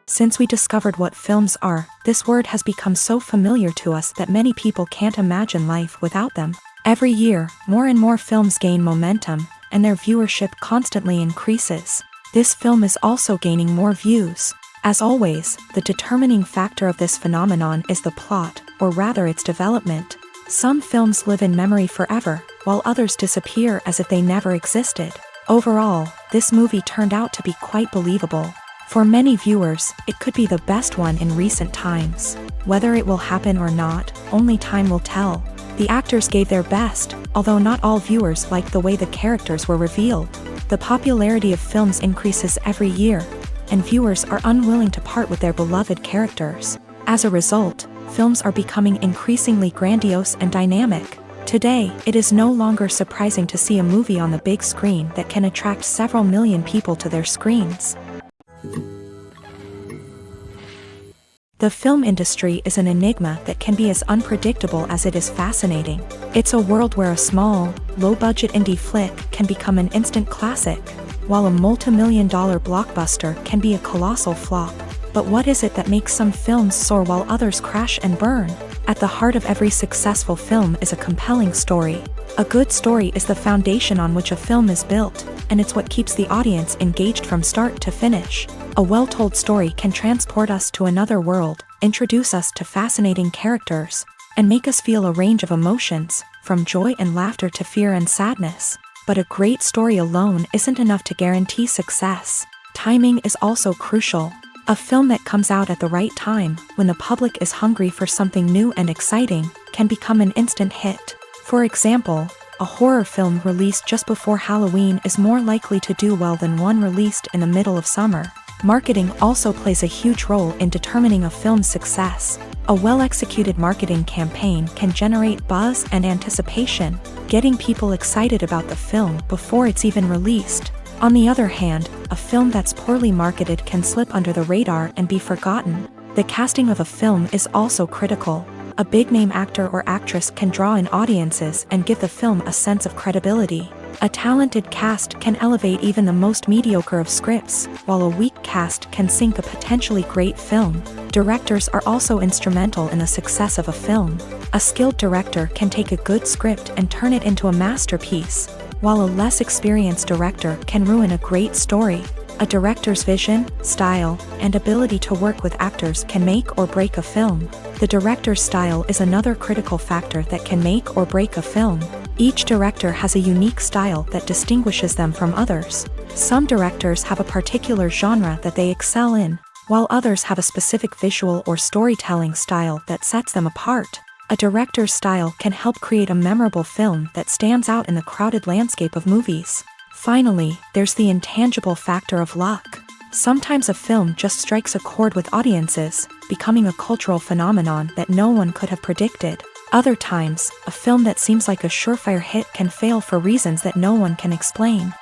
Since we discovered what films are, this word has become so familiar to us that many people can't imagine life without them. Every year, more and more films gain momentum, and their viewership constantly increases. This film is also gaining more views. As always, the determining factor of this phenomenon is the plot, or rather its development. Some films live in memory forever, while others disappear as if they never existed. Overall, this movie turned out to be quite believable. For many viewers, it could be the best one in recent times. Whether it will happen or not, only time will tell. The actors gave their best, although not all viewers liked the way the characters were revealed. The popularity of films increases every year, and viewers are unwilling to part with their beloved characters. As a result, films are becoming increasingly grandiose and dynamic. Today, it is no longer surprising to see a movie on the big screen that can attract several million people to their screens. The film industry is an enigma that can be as unpredictable as it is fascinating. It's a world where a small, low-budget indie flick can become an instant classic, while a multi-million-dollar blockbuster can be a colossal flop. But what is it that makes some films soar while others crash and burn? At the heart of every successful film is a compelling story. A good story is the foundation on which a film is built, and it's what keeps the audience engaged from start to finish. A well-told story can transport us to another world, introduce us to fascinating characters, and make us feel a range of emotions, from joy and laughter to fear and sadness. But a great story alone isn't enough to guarantee success. Timing is also crucial. A film that comes out at the right time, when the public is hungry for something new and exciting, can become an instant hit. For example, a horror film released just before Halloween is more likely to do well than one released in the middle of summer. Marketing also plays a huge role in determining a film's success. A well-executed marketing campaign can generate buzz and anticipation, getting people excited about the film before it's even released. On the other hand, a film that's poorly marketed can slip under the radar and be forgotten. The casting of a film is also critical. A big-name actor or actress can draw in audiences and give the film a sense of credibility. A talented cast can elevate even the most mediocre of scripts, while a weak cast can sink a potentially great film. Directors are also instrumental in the success of a film. A skilled director can take a good script and turn it into a masterpiece, while a less experienced director can ruin a great story. A director's vision, style, and ability to work with actors can make or break a film. The director's style is another critical factor that can make or break a film. Each director has a unique style that distinguishes them from others. Some directors have a particular genre that they excel in, while others have a specific visual or storytelling style that sets them apart. A director's style can help create a memorable film that stands out in the crowded landscape of movies. Finally, there's the intangible factor of luck. Sometimes a film just strikes a chord with audiences, becoming a cultural phenomenon that no one could have predicted. Other times, a film that seems like a surefire hit can fail for reasons that no one can explain.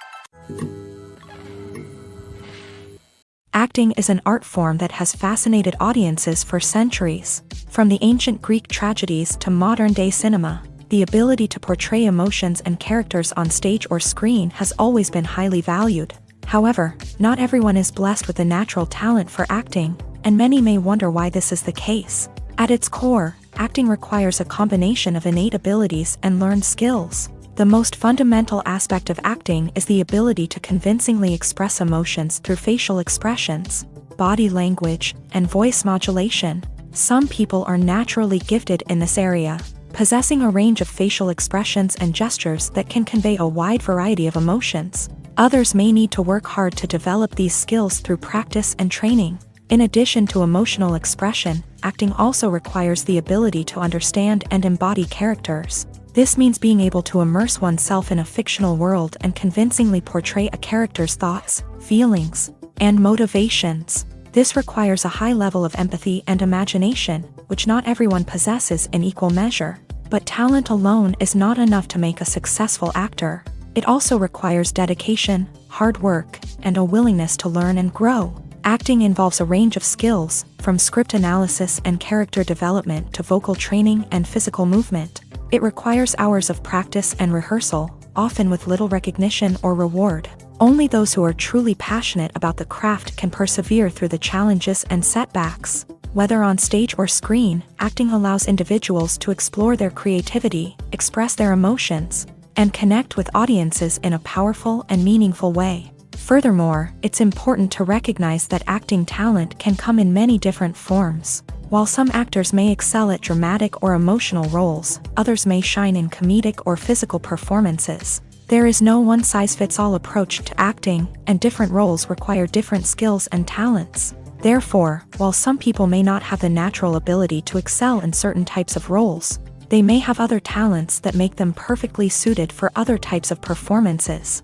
Acting is an art form that has fascinated audiences for centuries. From the ancient Greek tragedies to modern-day cinema, the ability to portray emotions and characters on stage or screen has always been highly valued. However, not everyone is blessed with a natural talent for acting, and many may wonder why this is the case. At its core, acting requires a combination of innate abilities and learned skills. The most fundamental aspect of acting is the ability to convincingly express emotions through facial expressions, body language, and voice modulation. Some people are naturally gifted in this area, possessing a range of facial expressions and gestures that can convey a wide variety of emotions. Others may need to work hard to develop these skills through practice and training. In addition to emotional expression, acting also requires the ability to understand and embody characters. This means being able to immerse oneself in a fictional world and convincingly portray a character's thoughts, feelings, and motivations. This requires a high level of empathy and imagination, which not everyone possesses in equal measure. But talent alone is not enough to make a successful actor. It also requires dedication, hard work, and a willingness to learn and grow. Acting involves a range of skills, from script analysis and character development to vocal training and physical movement. It requires hours of practice and rehearsal, often with little recognition or reward. Only those who are truly passionate about the craft can persevere through the challenges and setbacks. Whether on stage or screen, acting allows individuals to explore their creativity, express their emotions, and connect with audiences in a powerful and meaningful way. Furthermore, it's important to recognize that acting talent can come in many different forms. While some actors may excel at dramatic or emotional roles, others may shine in comedic or physical performances. There is no one-size-fits-all approach to acting, and different roles require different skills and talents. Therefore, while some people may not have the natural ability to excel in certain types of roles, they may have other talents that make them perfectly suited for other types of performances.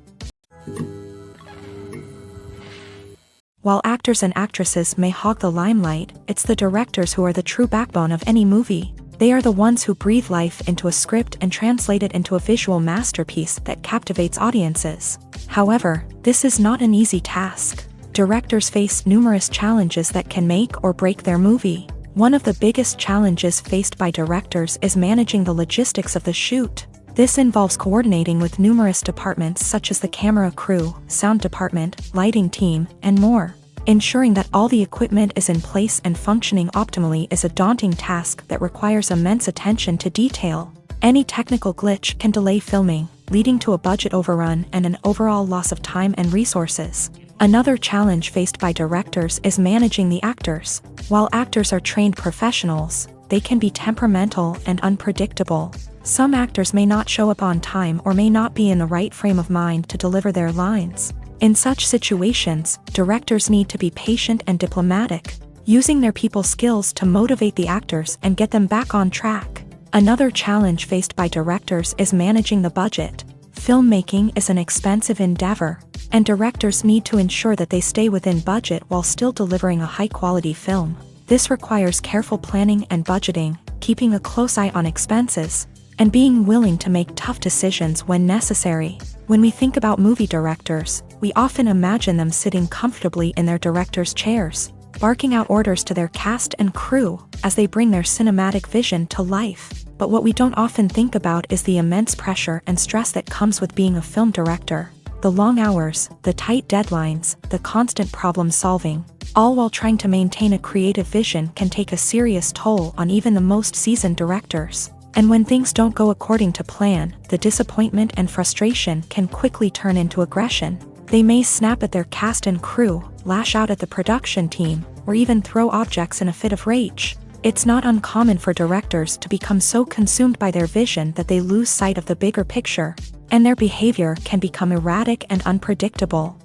While actors and actresses may hog the limelight, it's the directors who are the true backbone of any movie. They are the ones who breathe life into a script and translate it into a visual masterpiece that captivates audiences. However, this is not an easy task. Directors face numerous challenges that can make or break their movie. One of the biggest challenges faced by directors is managing the logistics of the shoot. This involves coordinating with numerous departments such as the camera crew, sound department, lighting team, and more. Ensuring that all the equipment is in place and functioning optimally is a daunting task that requires immense attention to detail. Any technical glitch can delay filming, leading to a budget overrun and an overall loss of time and resources. Another challenge faced by directors is managing the actors. While actors are trained professionals, they can be temperamental and unpredictable. Some actors may not show up on time or may not be in the right frame of mind to deliver their lines. In such situations, directors need to be patient and diplomatic, using their people skills to motivate the actors and get them back on track. Another challenge faced by directors is managing the budget. Filmmaking is an expensive endeavor, and directors need to ensure that they stay within budget while still delivering a high-quality film. This requires careful planning and budgeting, keeping a close eye on expenses, and being willing to make tough decisions when necessary. When we think about movie directors, we often imagine them sitting comfortably in their director's chairs, barking out orders to their cast and crew as they bring their cinematic vision to life. But what we don't often think about is the immense pressure and stress that comes with being a film director. The long hours, the tight deadlines, the constant problem solving, all while trying to maintain a creative vision can take a serious toll on even the most seasoned directors. And when things don't go according to plan, the disappointment and frustration can quickly turn into aggression. They may snap at their cast and crew, lash out at the production team, or even throw objects in a fit of rage. It's not uncommon for directors to become so consumed by their vision that they lose sight of the bigger picture, and their behavior can become erratic and unpredictable.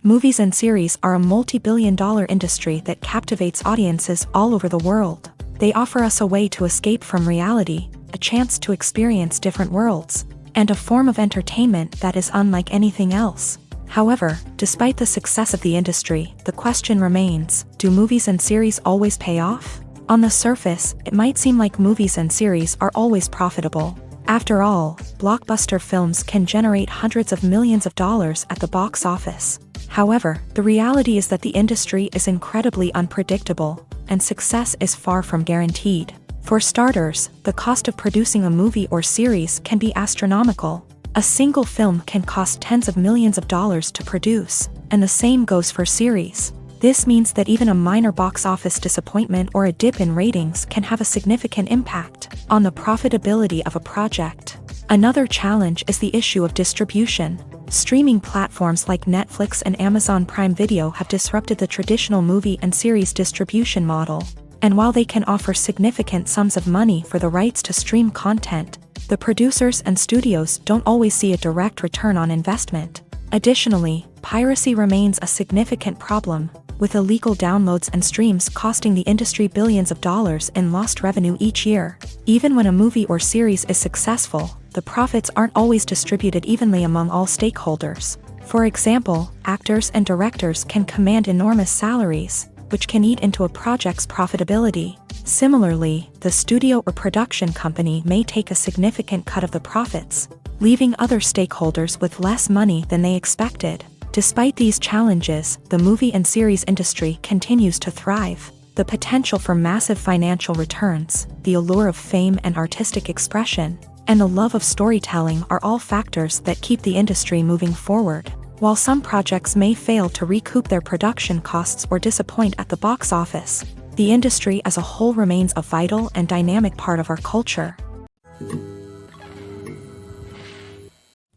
Movies and series are a multi-billion-dollar industry that captivates audiences all over the world. They offer us a way to escape from reality, a chance to experience different worlds, and a form of entertainment that is unlike anything else. However, despite the success of the industry, the question remains, do movies and series always pay off? On the surface, it might seem like movies and series are always profitable. After all, blockbuster films can generate hundreds of millions of dollars at the box office. However, the reality is that the industry is incredibly unpredictable, and success is far from guaranteed. For starters, the cost of producing a movie or series can be astronomical. A single film can cost tens of millions of dollars to produce, and the same goes for series. This means that even a minor box office disappointment or a dip in ratings can have a significant impact on the profitability of a project. Another challenge is the issue of distribution. Streaming platforms like Netflix and Amazon Prime Video have disrupted the traditional movie and series distribution model. And while they can offer significant sums of money for the rights to stream content, the producers and studios don't always see a direct return on investment. Additionally, piracy remains a significant problem, with illegal downloads and streams costing the industry billions of dollars in lost revenue each year. Even when a movie or series is successful, the profits aren't always distributed evenly among all stakeholders. For example, actors and directors can command enormous salaries, which can eat into a project's profitability. Similarly, the studio or production company may take a significant cut of the profits, leaving other stakeholders with less money than they expected. Despite these challenges, the movie and series industry continues to thrive. The potential for massive financial returns, the allure of fame and artistic expression, and the love of storytelling are all factors that keep the industry moving forward. While some projects may fail to recoup their production costs or disappoint at the box office, the industry as a whole remains a vital and dynamic part of our culture.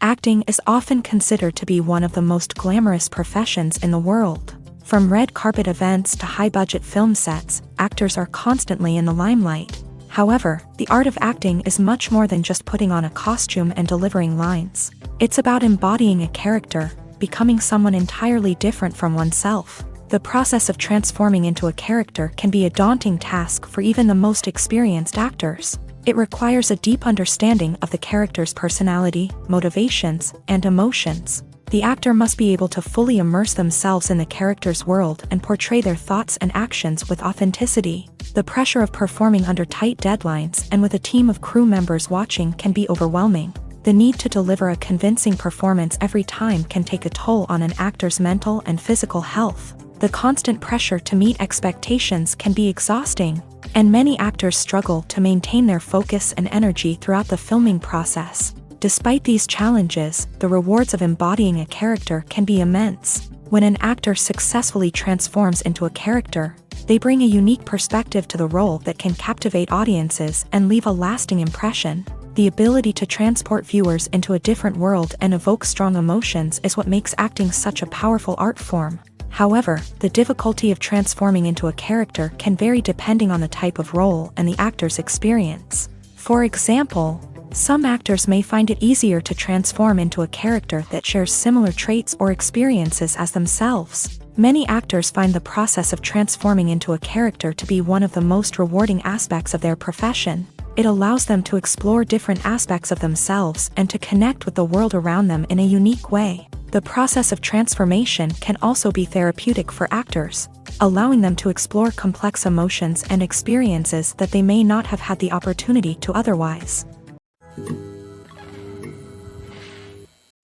Acting is often considered to be one of the most glamorous professions in the world. From red carpet events to high-budget film sets, actors are constantly in the limelight. However, the art of acting is much more than just putting on a costume and delivering lines. It's about embodying a character, becoming someone entirely different from oneself. The process of transforming into a character can be a daunting task for even the most experienced actors. It requires a deep understanding of the character's personality, motivations, and emotions. The actor must be able to fully immerse themselves in the character's world and portray their thoughts and actions with authenticity. The pressure of performing under tight deadlines and with a team of crew members watching can be overwhelming. The need to deliver a convincing performance every time can take a toll on an actor's mental and physical health. The constant pressure to meet expectations can be exhausting, and many actors struggle to maintain their focus and energy throughout the filming process. Despite these challenges, the rewards of embodying a character can be immense. When an actor successfully transforms into a character, they bring a unique perspective to the role that can captivate audiences and leave a lasting impression. The ability to transport viewers into a different world and evoke strong emotions is what makes acting such a powerful art form. However, the difficulty of transforming into a character can vary depending on the type of role and the actor's experience. For example, some actors may find it easier to transform into a character that shares similar traits or experiences as themselves. Many actors find the process of transforming into a character to be one of the most rewarding aspects of their profession. It allows them to explore different aspects of themselves and to connect with the world around them in a unique way. The process of transformation can also be therapeutic for actors, allowing them to explore complex emotions and experiences that they may not have had the opportunity to otherwise.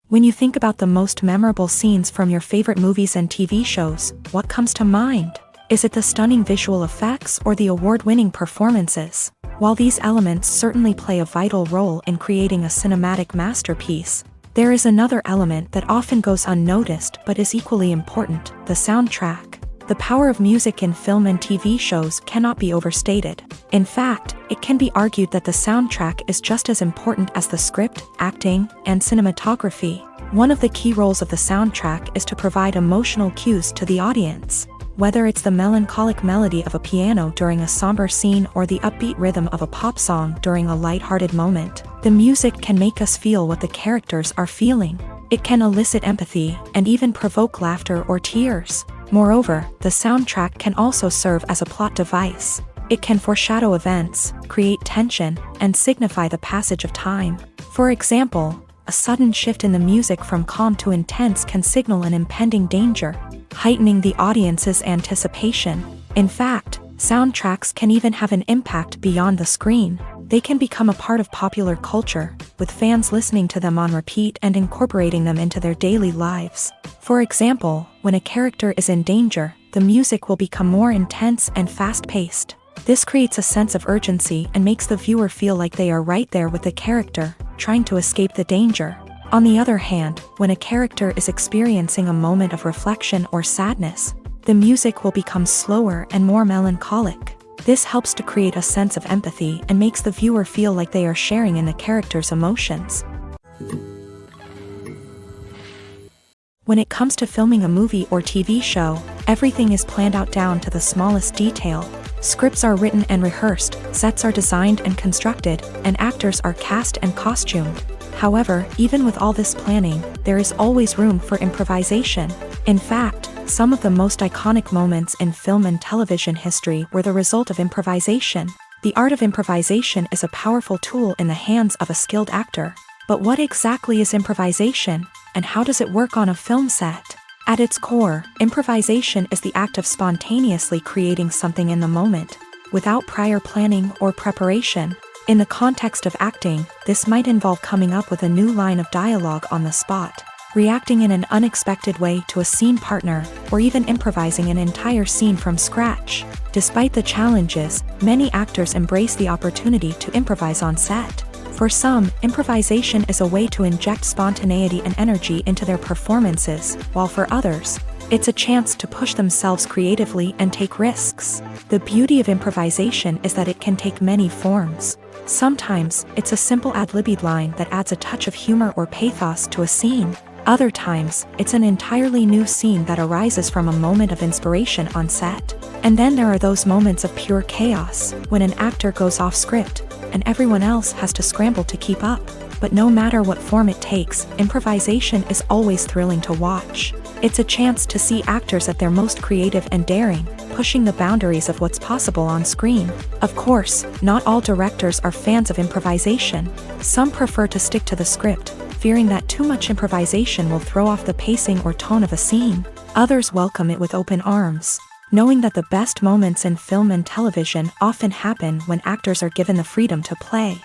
When you think about the most memorable scenes from your favorite movies and TV shows, what comes to mind? Is it the stunning visual effects or the award-winning performances? While these elements certainly play a vital role in creating a cinematic masterpiece, there is another element that often goes unnoticed but is equally important: the soundtrack. The power of music in film and TV shows cannot be overstated. In fact, it can be argued that the soundtrack is just as important as the script, acting, and cinematography. One of the key roles of the soundtrack is to provide emotional cues to the audience. Whether it's the melancholic melody of a piano during a somber scene or the upbeat rhythm of a pop song during a lighthearted moment, the music can make us feel what the characters are feeling. It can elicit empathy and even provoke laughter or tears. Moreover, the soundtrack can also serve as a plot device. It can foreshadow events, create tension, and signify the passage of time. For example, a sudden shift in the music from calm to intense can signal an impending danger, heightening the audience's anticipation. In fact, soundtracks can even have an impact beyond the screen. They can become a part of popular culture, with fans listening to them on repeat and incorporating them into their daily lives. For example, when a character is in danger, the music will become more intense and fast-paced. This creates a sense of urgency and makes the viewer feel like they are right there with the character, trying to escape the danger. On the other hand, when a character is experiencing a moment of reflection or sadness, the music will become slower and more melancholic. This helps to create a sense of empathy and makes the viewer feel like they are sharing in the character's emotions. When it comes to filming a movie or TV show, everything is planned out down to the smallest detail. Scripts are written and rehearsed, sets are designed and constructed, and actors are cast and costumed. However, even with all this planning, there is always room for improvisation. In fact, some of the most iconic moments in film and television history were the result of improvisation. The art of improvisation is a powerful tool in the hands of a skilled actor. But what exactly is improvisation, and how does it work on a film set? At its core, improvisation is the act of spontaneously creating something in the moment, without prior planning or preparation. In the context of acting, this might involve coming up with a new line of dialogue on the spot, reacting in an unexpected way to a scene partner, or even improvising an entire scene from scratch. Despite the challenges, many actors embrace the opportunity to improvise on set. For some, improvisation is a way to inject spontaneity and energy into their performances, while for others, it's a chance to push themselves creatively and take risks. The beauty of improvisation is that it can take many forms. Sometimes, it's a simple ad-libbed line that adds a touch of humor or pathos to a scene. Other times, it's an entirely new scene that arises from a moment of inspiration on set. And then there are those moments of pure chaos, when an actor goes off script, and everyone else has to scramble to keep up. But no matter what form it takes, improvisation is always thrilling to watch. It's a chance to see actors at their most creative and daring, pushing the boundaries of what's possible on screen. Of course, not all directors are fans of improvisation. Some prefer to stick to the script, fearing that too much improvisation will throw off the pacing or tone of a scene. Others welcome it with open arms, knowing that the best moments in film and television often happen when actors are given the freedom to play.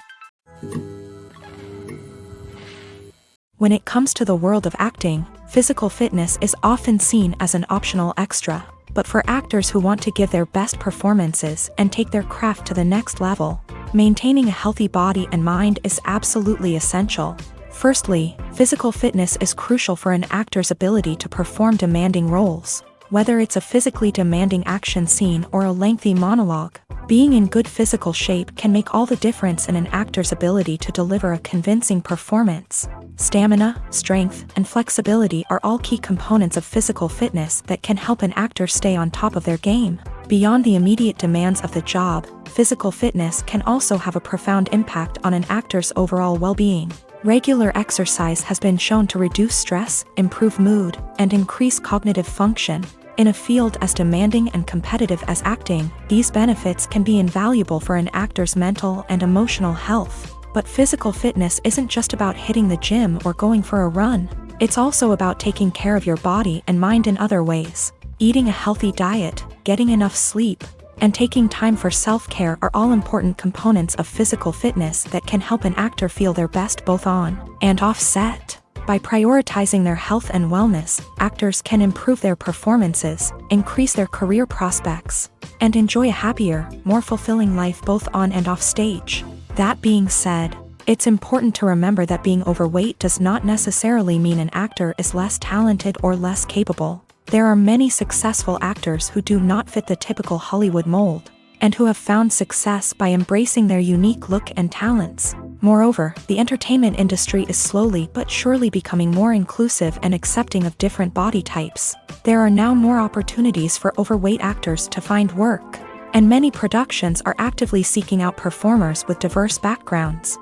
When it comes to the world of acting, physical fitness is often seen as an optional extra. But for actors who want to give their best performances and take their craft to the next level, maintaining a healthy body and mind is absolutely essential. Firstly, physical fitness is crucial for an actor's ability to perform demanding roles. Whether it's a physically demanding action scene or a lengthy monologue, being in good physical shape can make all the difference in an actor's ability to deliver a convincing performance. Stamina, strength, and flexibility are all key components of physical fitness that can help an actor stay on top of their game. Beyond the immediate demands of the job, physical fitness can also have a profound impact on an actor's overall well-being. Regular exercise has been shown to reduce stress, improve mood, and increase cognitive function. In a field as demanding and competitive as acting, these benefits can be invaluable for an actor's mental and emotional health. But physical fitness isn't just about hitting the gym or going for a run. It's also about taking care of your body and mind in other ways. Eating a healthy diet, getting enough sleep, and taking time for self-care are all important components of physical fitness that can help an actor feel their best both on and off set. By prioritizing their health and wellness, actors can improve their performances, increase their career prospects, and enjoy a happier, more fulfilling life both on and off stage. That being said, it's important to remember that being overweight does not necessarily mean an actor is less talented or less capable. There are many successful actors who do not fit the typical Hollywood mold, and who have found success by embracing their unique look and talents. Moreover, the entertainment industry is slowly but surely becoming more inclusive and accepting of different body types. There are now more opportunities for overweight actors to find work, and many productions are actively seeking out performers with diverse backgrounds.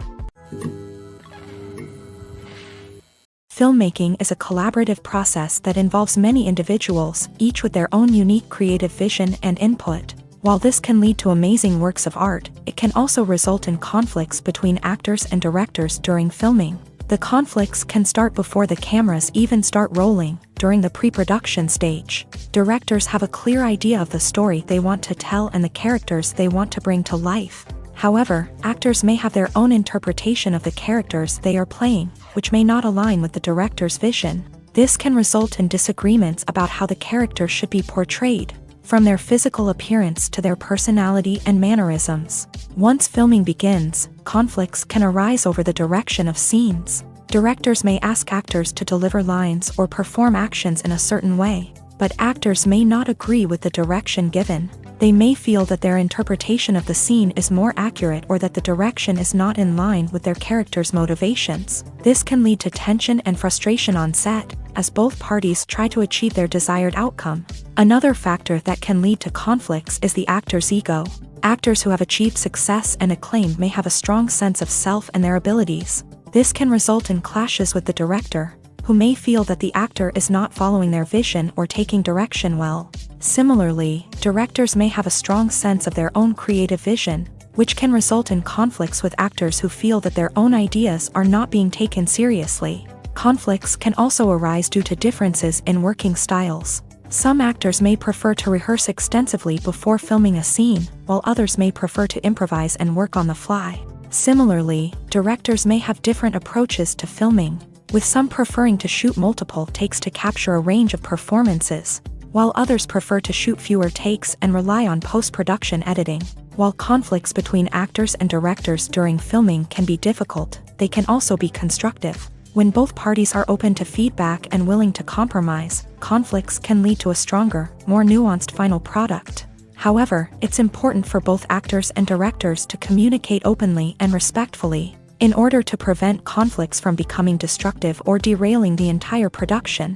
Filmmaking is a collaborative process that involves many individuals, each with their own unique creative vision and input. While this can lead to amazing works of art, it can also result in conflicts between actors and directors during filming. The conflicts can start before the cameras even start rolling, during the pre-production stage. Directors have a clear idea of the story they want to tell and the characters they want to bring to life. However, actors may have their own interpretation of the characters they are playing, which may not align with the director's vision. This can result in disagreements about how the character should be portrayed, from their physical appearance to their personality and mannerisms. Once filming begins, conflicts can arise over the direction of scenes. Directors may ask actors to deliver lines or perform actions in a certain way, but actors may not agree with the direction given. They may feel that their interpretation of the scene is more accurate or that the direction is not in line with their character's motivations. This can lead to tension and frustration on set, as both parties try to achieve their desired outcome. Another factor that can lead to conflicts is the actor's ego. Actors who have achieved success and acclaim may have a strong sense of self and their abilities. This can result in clashes with the director, who may feel that the actor is not following their vision or taking direction well. Similarly, directors may have a strong sense of their own creative vision, which can result in conflicts with actors who feel that their own ideas are not being taken seriously. Conflicts can also arise due to differences in working styles. Some actors may prefer to rehearse extensively before filming a scene, while others may prefer to improvise and work on the fly. Similarly, directors may have different approaches to filming, with some preferring to shoot multiple takes to capture a range of performances, while others prefer to shoot fewer takes and rely on post-production editing. While conflicts between actors and directors during filming can be difficult, they can also be constructive. When both parties are open to feedback and willing to compromise, conflicts can lead to a stronger, more nuanced final product. However, it's important for both actors and directors to communicate openly and respectfully, in order to prevent conflicts from becoming destructive or derailing the entire production.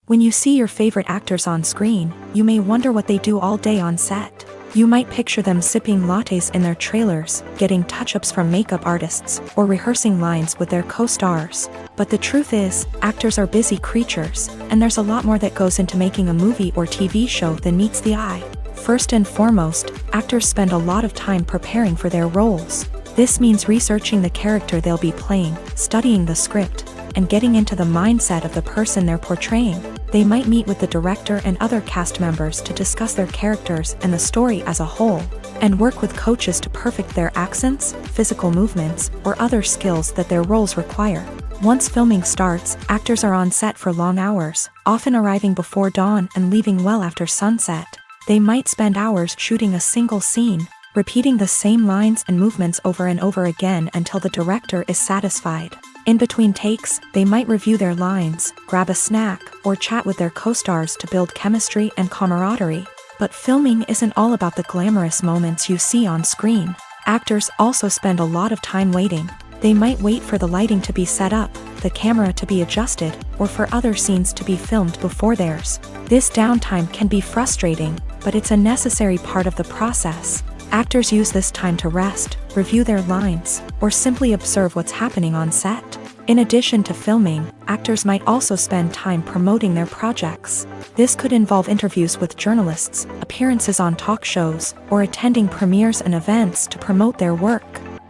When you see your favorite actors on screen, you may wonder what they do all day on set. You might picture them sipping lattes in their trailers, getting touch-ups from makeup artists, or rehearsing lines with their co-stars. But the truth is, actors are busy creatures, and there's a lot more that goes into making a movie or TV show than meets the eye. First and foremost, actors spend a lot of time preparing for their roles. This means researching the character they'll be playing, studying the script, and getting into the mindset of the person they're portraying. They might meet with the director and other cast members to discuss their characters and the story as a whole, and work with coaches to perfect their accents, physical movements, or other skills that their roles require. Once filming starts, actors are on set for long hours, often arriving before dawn and leaving well after sunset. They might spend hours shooting a single scene, repeating the same lines and movements over and over again until the director is satisfied. In between takes, they might review their lines, grab a snack, or chat with their co-stars to build chemistry and camaraderie. But filming isn't all about the glamorous moments you see on screen. Actors also spend a lot of time waiting. They might wait for the lighting to be set up, the camera to be adjusted, or for other scenes to be filmed before theirs. This downtime can be frustrating, but it's a necessary part of the process. Actors use this time to rest, review their lines, or simply observe what's happening on set. In addition to filming, actors might also spend time promoting their projects. This could involve interviews with journalists, appearances on talk shows, or attending premieres and events to promote their work.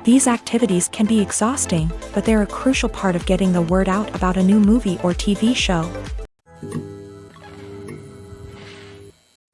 These activities can be exhausting, but they're a crucial part of getting the word out about a new movie or TV show.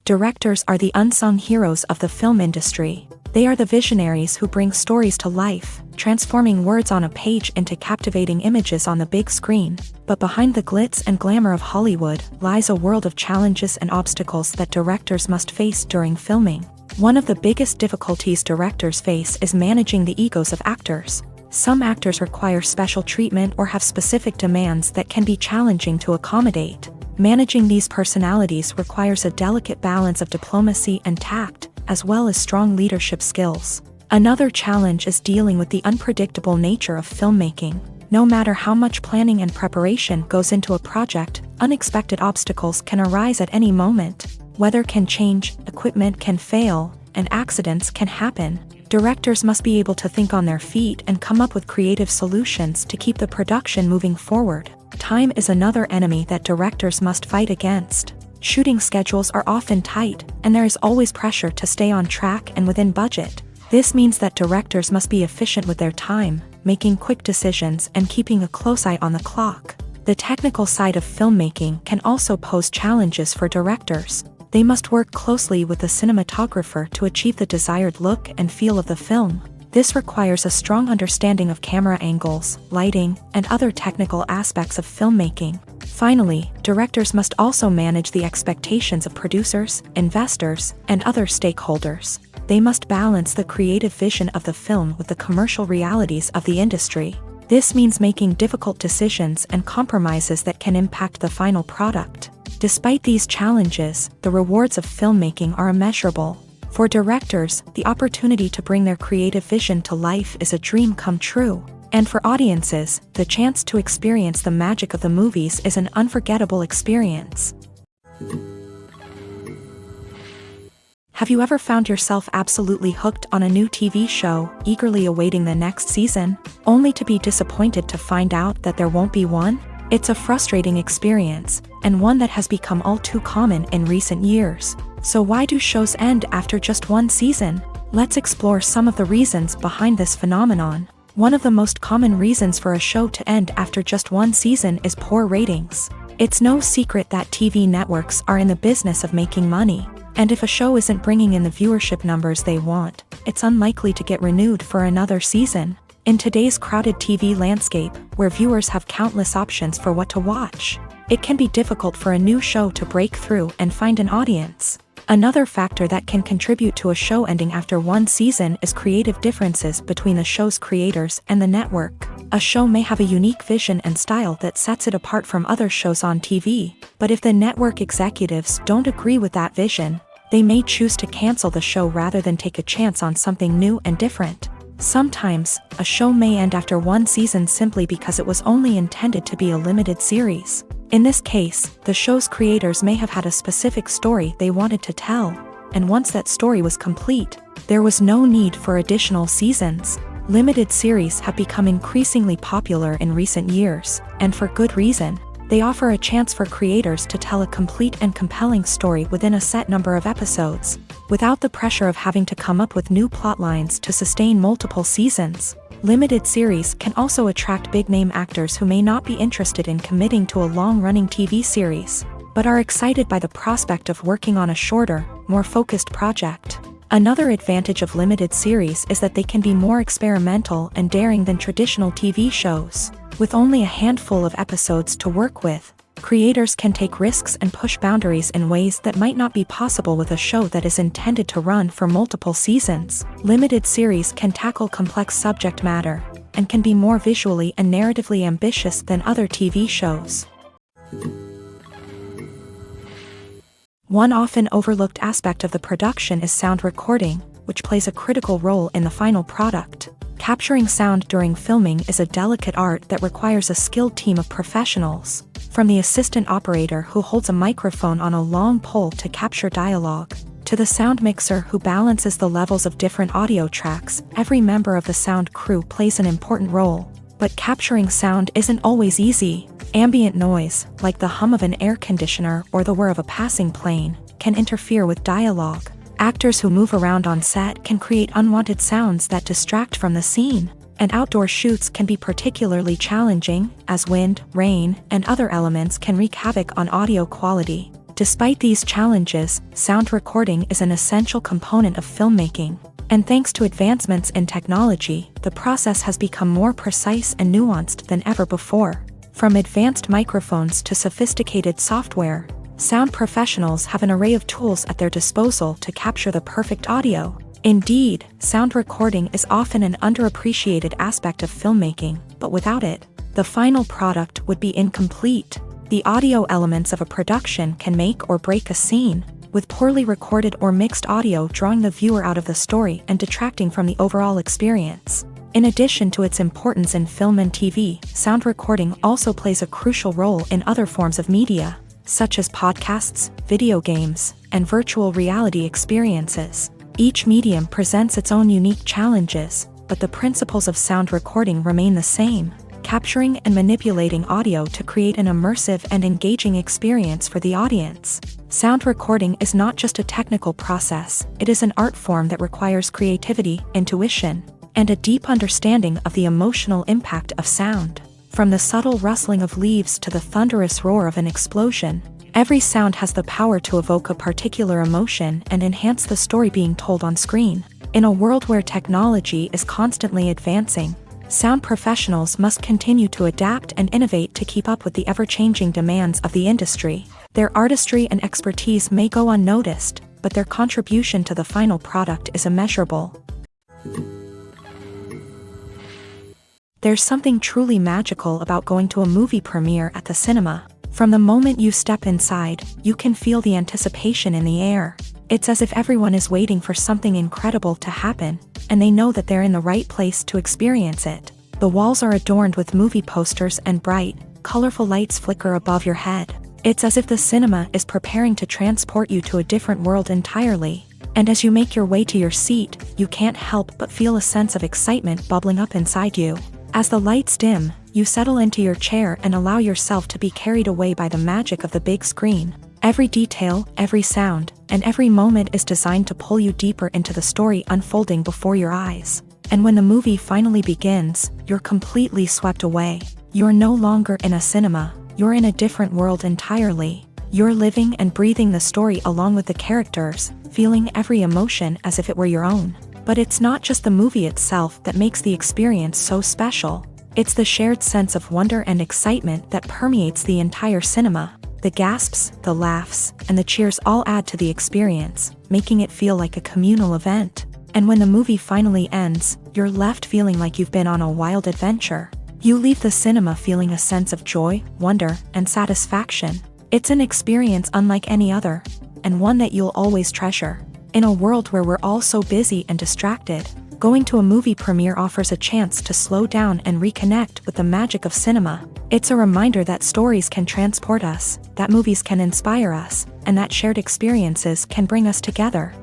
Directors are the unsung heroes of the film industry. They are the visionaries who bring stories to life, transforming words on a page into captivating images on the big screen. But behind the glitz and glamour of Hollywood lies a world of challenges and obstacles that directors must face during filming. One of the biggest difficulties directors face is managing the egos of actors. Some actors require special treatment or have specific demands that can be challenging to accommodate. Managing these personalities requires a delicate balance of diplomacy and tact, as well as strong leadership skills. Another challenge is dealing with the unpredictable nature of filmmaking. No matter how much planning and preparation goes into a project, unexpected obstacles can arise at any moment. Weather can change, equipment can fail, and accidents can happen. Directors must be able to think on their feet and come up with creative solutions to keep the production moving forward. Time is another enemy that directors must fight against. Shooting schedules are often tight, and there is always pressure to stay on track and within budget. This means that directors must be efficient with their time, making quick decisions and keeping a close eye on the clock. The technical side of filmmaking can also pose challenges for directors. They must work closely with the cinematographer to achieve the desired look and feel of the film. This requires a strong understanding of camera angles, lighting, and other technical aspects of filmmaking. Finally, directors must also manage the expectations of producers, investors, and other stakeholders. They must balance the creative vision of the film with the commercial realities of the industry. This means making difficult decisions and compromises that can impact the final product. Despite these challenges, the rewards of filmmaking are immeasurable. For directors, the opportunity to bring their creative vision to life is a dream come true. And for audiences, the chance to experience the magic of the movies is an unforgettable experience. Have you ever found yourself absolutely hooked on a new TV show, eagerly awaiting the next season, only to be disappointed to find out that there won't be one? It's a frustrating experience, and one that has become all too common in recent years. So why do shows end after just one season? Let's explore some of the reasons behind this phenomenon. One of the most common reasons for a show to end after just one season is poor ratings. It's no secret that TV networks are in the business of making money, and if a show isn't bringing in the viewership numbers they want, it's unlikely to get renewed for another season. In today's crowded TV landscape, where viewers have countless options for what to watch, it can be difficult for a new show to break through and find an audience. Another factor that can contribute to a show ending after one season is creative differences between the show's creators and the network. A show may have a unique vision and style that sets it apart from other shows on TV, but if the network executives don't agree with that vision, they may choose to cancel the show rather than take a chance on something new and different. Sometimes, a show may end after one season simply because it was only intended to be a limited series. In this case, the show's creators may have had a specific story they wanted to tell, and once that story was complete, there was no need for additional seasons. Limited series have become increasingly popular in recent years, and for good reason. They offer a chance for creators to tell a complete and compelling story within a set number of episodes, without the pressure of having to come up with new plotlines to sustain multiple seasons. Limited series can also attract big-name actors who may not be interested in committing to a long-running TV series, but are excited by the prospect of working on a shorter, more focused project. Another advantage of limited series is that they can be more experimental and daring than traditional TV shows. With only a handful of episodes to work with, creators can take risks and push boundaries in ways that might not be possible with a show that is intended to run for multiple seasons. Limited series can tackle complex subject matter, and can be more visually and narratively ambitious than other TV shows. One often overlooked aspect of the production is sound recording, which plays a critical role in the final product. Capturing sound during filming is a delicate art that requires a skilled team of professionals. From the assistant operator who holds a microphone on a long pole to capture dialogue, to the sound mixer who balances the levels of different audio tracks, every member of the sound crew plays an important role. But capturing sound isn't always easy. Ambient noise, like the hum of an air conditioner or the whir of a passing plane, can interfere with dialogue. Actors who move around on set can create unwanted sounds that distract from the scene. And outdoor shoots can be particularly challenging, as wind, rain, and other elements can wreak havoc on audio quality. Despite these challenges, sound recording is an essential component of filmmaking. And thanks to advancements in technology, the process has become more precise and nuanced than ever before. From advanced microphones to sophisticated software, sound professionals have an array of tools at their disposal to capture the perfect audio. Indeed, sound recording is often an underappreciated aspect of filmmaking, but without it, the final product would be incomplete. The audio elements of a production can make or break a scene, with poorly recorded or mixed audio drawing the viewer out of the story and detracting from the overall experience. In addition to its importance in film and TV, sound recording also plays a crucial role in other forms of media, such as podcasts, video games, and virtual reality experiences. Each medium presents its own unique challenges, but the principles of sound recording remain the same, capturing and manipulating audio to create an immersive and engaging experience for the audience. Sound recording is not just a technical process, it is an art form that requires creativity, intuition, and a deep understanding of the emotional impact of sound. From the subtle rustling of leaves to the thunderous roar of an explosion, every sound has the power to evoke a particular emotion and enhance the story being told on screen. In a world where technology is constantly advancing, sound professionals must continue to adapt and innovate to keep up with the ever-changing demands of the industry. Their artistry and expertise may go unnoticed, but their contribution to the final product is immeasurable. There's something truly magical about going to a movie premiere at the cinema. From the moment you step inside, you can feel the anticipation in the air. It's as if everyone is waiting for something incredible to happen, and they know that they're in the right place to experience it. The walls are adorned with movie posters and bright, colorful lights flicker above your head. It's as if the cinema is preparing to transport you to a different world entirely. And as you make your way to your seat, you can't help but feel a sense of excitement bubbling up inside you. As the lights dim, you settle into your chair and allow yourself to be carried away by the magic of the big screen. Every detail, every sound, and every moment is designed to pull you deeper into the story unfolding before your eyes. And when the movie finally begins, you're completely swept away. You're no longer in a cinema, you're in a different world entirely. You're living and breathing the story along with the characters, feeling every emotion as if it were your own. But it's not just the movie itself that makes the experience so special. It's the shared sense of wonder and excitement that permeates the entire cinema. The gasps, the laughs, and the cheers all add to the experience, making it feel like a communal event. And when the movie finally ends, you're left feeling like you've been on a wild adventure. You leave the cinema feeling a sense of joy, wonder, and satisfaction. It's an experience unlike any other, and one that you'll always treasure. In a world where we're all so busy and distracted, going to a movie premiere offers a chance to slow down and reconnect with the magic of cinema. It's a reminder that stories can transport us, that movies can inspire us, and that shared experiences can bring us together.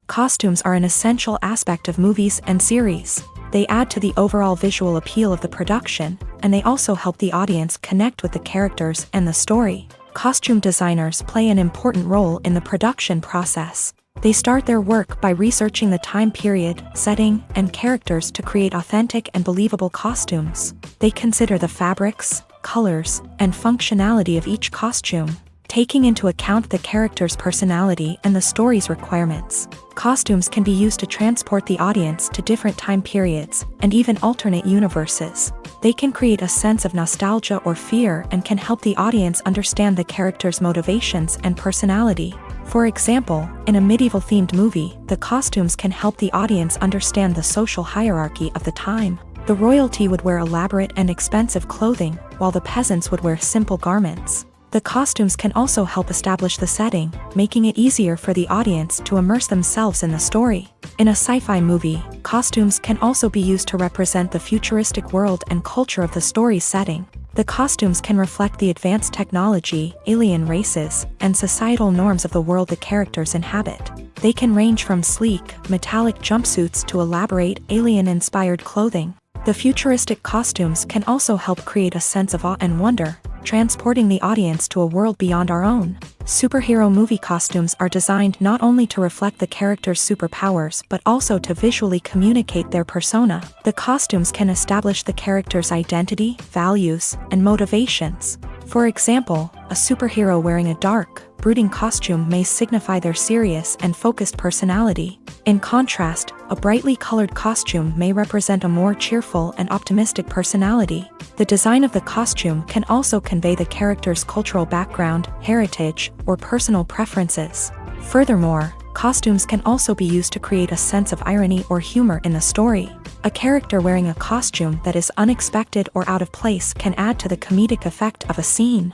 Costumes are an essential aspect of movies and series. They add to the overall visual appeal of the production, and they also help the audience connect with the characters and the story. Costume designers play an important role in the production process. They start their work by researching the time period, setting, and characters to create authentic and believable costumes. They consider the fabrics, colors, and functionality of each costume, taking into account the character's personality and the story's requirements. Costumes can be used to transport the audience to different time periods and even alternate universes. They can create a sense of nostalgia or fear and can help the audience understand the character's motivations and personality. For example, in a medieval-themed movie, the costumes can help the audience understand the social hierarchy of the time. The royalty would wear elaborate and expensive clothing, while the peasants would wear simple garments. The costumes can also help establish the setting, making it easier for the audience to immerse themselves in the story. In a sci-fi movie, costumes can also be used to represent the futuristic world and culture of the story's setting. The costumes can reflect the advanced technology, alien races, and societal norms of the world the characters inhabit. They can range from sleek, metallic jumpsuits to elaborate, alien-inspired clothing. The futuristic costumes can also help create a sense of awe and wonder, transporting the audience to a world beyond our own. Superhero movie costumes are designed not only to reflect the character's superpowers but also to visually communicate their persona. The costumes can establish the character's identity, values, and motivations. For example, a superhero wearing a dark, brooding costume may signify their serious and focused personality. In contrast, a brightly colored costume may represent a more cheerful and optimistic personality. The design of the costume can also convey the character's cultural background, heritage, or personal preferences. Furthermore, costumes can also be used to create a sense of irony or humor in the story. A character wearing a costume that is unexpected or out of place can add to the comedic effect of a scene.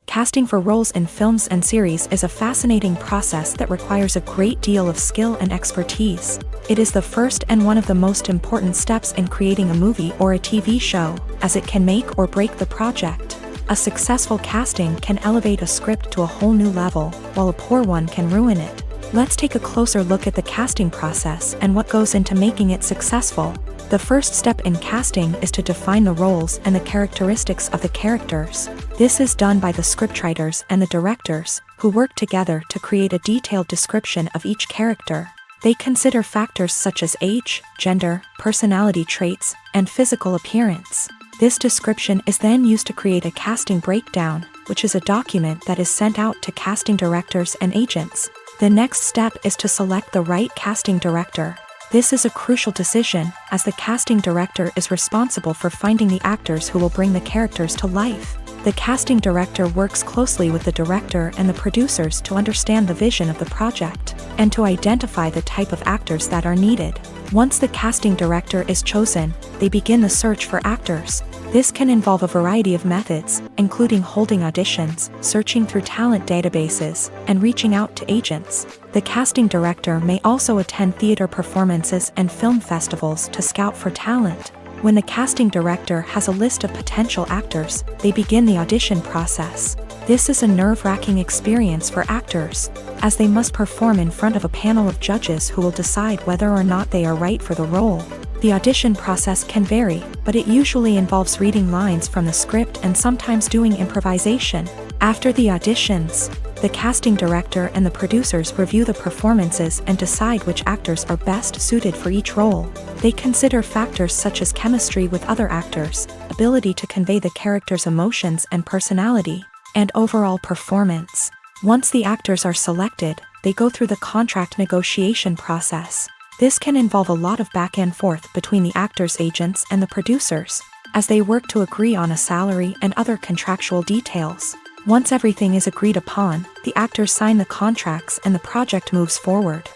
Casting for roles in films and series is a fascinating process that requires a great deal of skill and expertise. It is the first and one of the most important steps in creating a movie or a TV show, as it can make or break the project. A successful casting can elevate a script to a whole new level, while a poor one can ruin it. Let's take a closer look at the casting process and what goes into making it successful. The first step in casting is to define the roles and the characteristics of the characters. This is done by the scriptwriters and the directors, who work together to create a detailed description of each character. They consider factors such as age, gender, personality traits, and physical appearance. This description is then used to create a casting breakdown, which is a document that is sent out to casting directors and agents. The next step is to select the right casting director. This is a crucial decision, as the casting director is responsible for finding the actors who will bring the characters to life. The casting director works closely with the director and the producers to understand the vision of the project, and to identify the type of actors that are needed. Once the casting director is chosen, they begin the search for actors. This can involve a variety of methods, including holding auditions, searching through talent databases, and reaching out to agents. The casting director may also attend theater performances and film festivals to scout for talent. When the casting director has a list of potential actors, they begin the audition process. This is a nerve-wracking experience for actors, as they must perform in front of a panel of judges who will decide whether or not they are right for the role. The audition process can vary, but it usually involves reading lines from the script and sometimes doing improvisation. After the auditions, the casting director and the producers review the performances and decide which actors are best suited for each role. They consider factors such as chemistry with other actors, ability to convey the character's emotions and personality, and overall performance. Once the actors are selected, they go through the contract negotiation process. This can involve a lot of back and forth between the actors' agents and the producers, as they work to agree on a salary and other contractual details. Once everything is agreed upon, the actors sign the contracts and the project moves forward.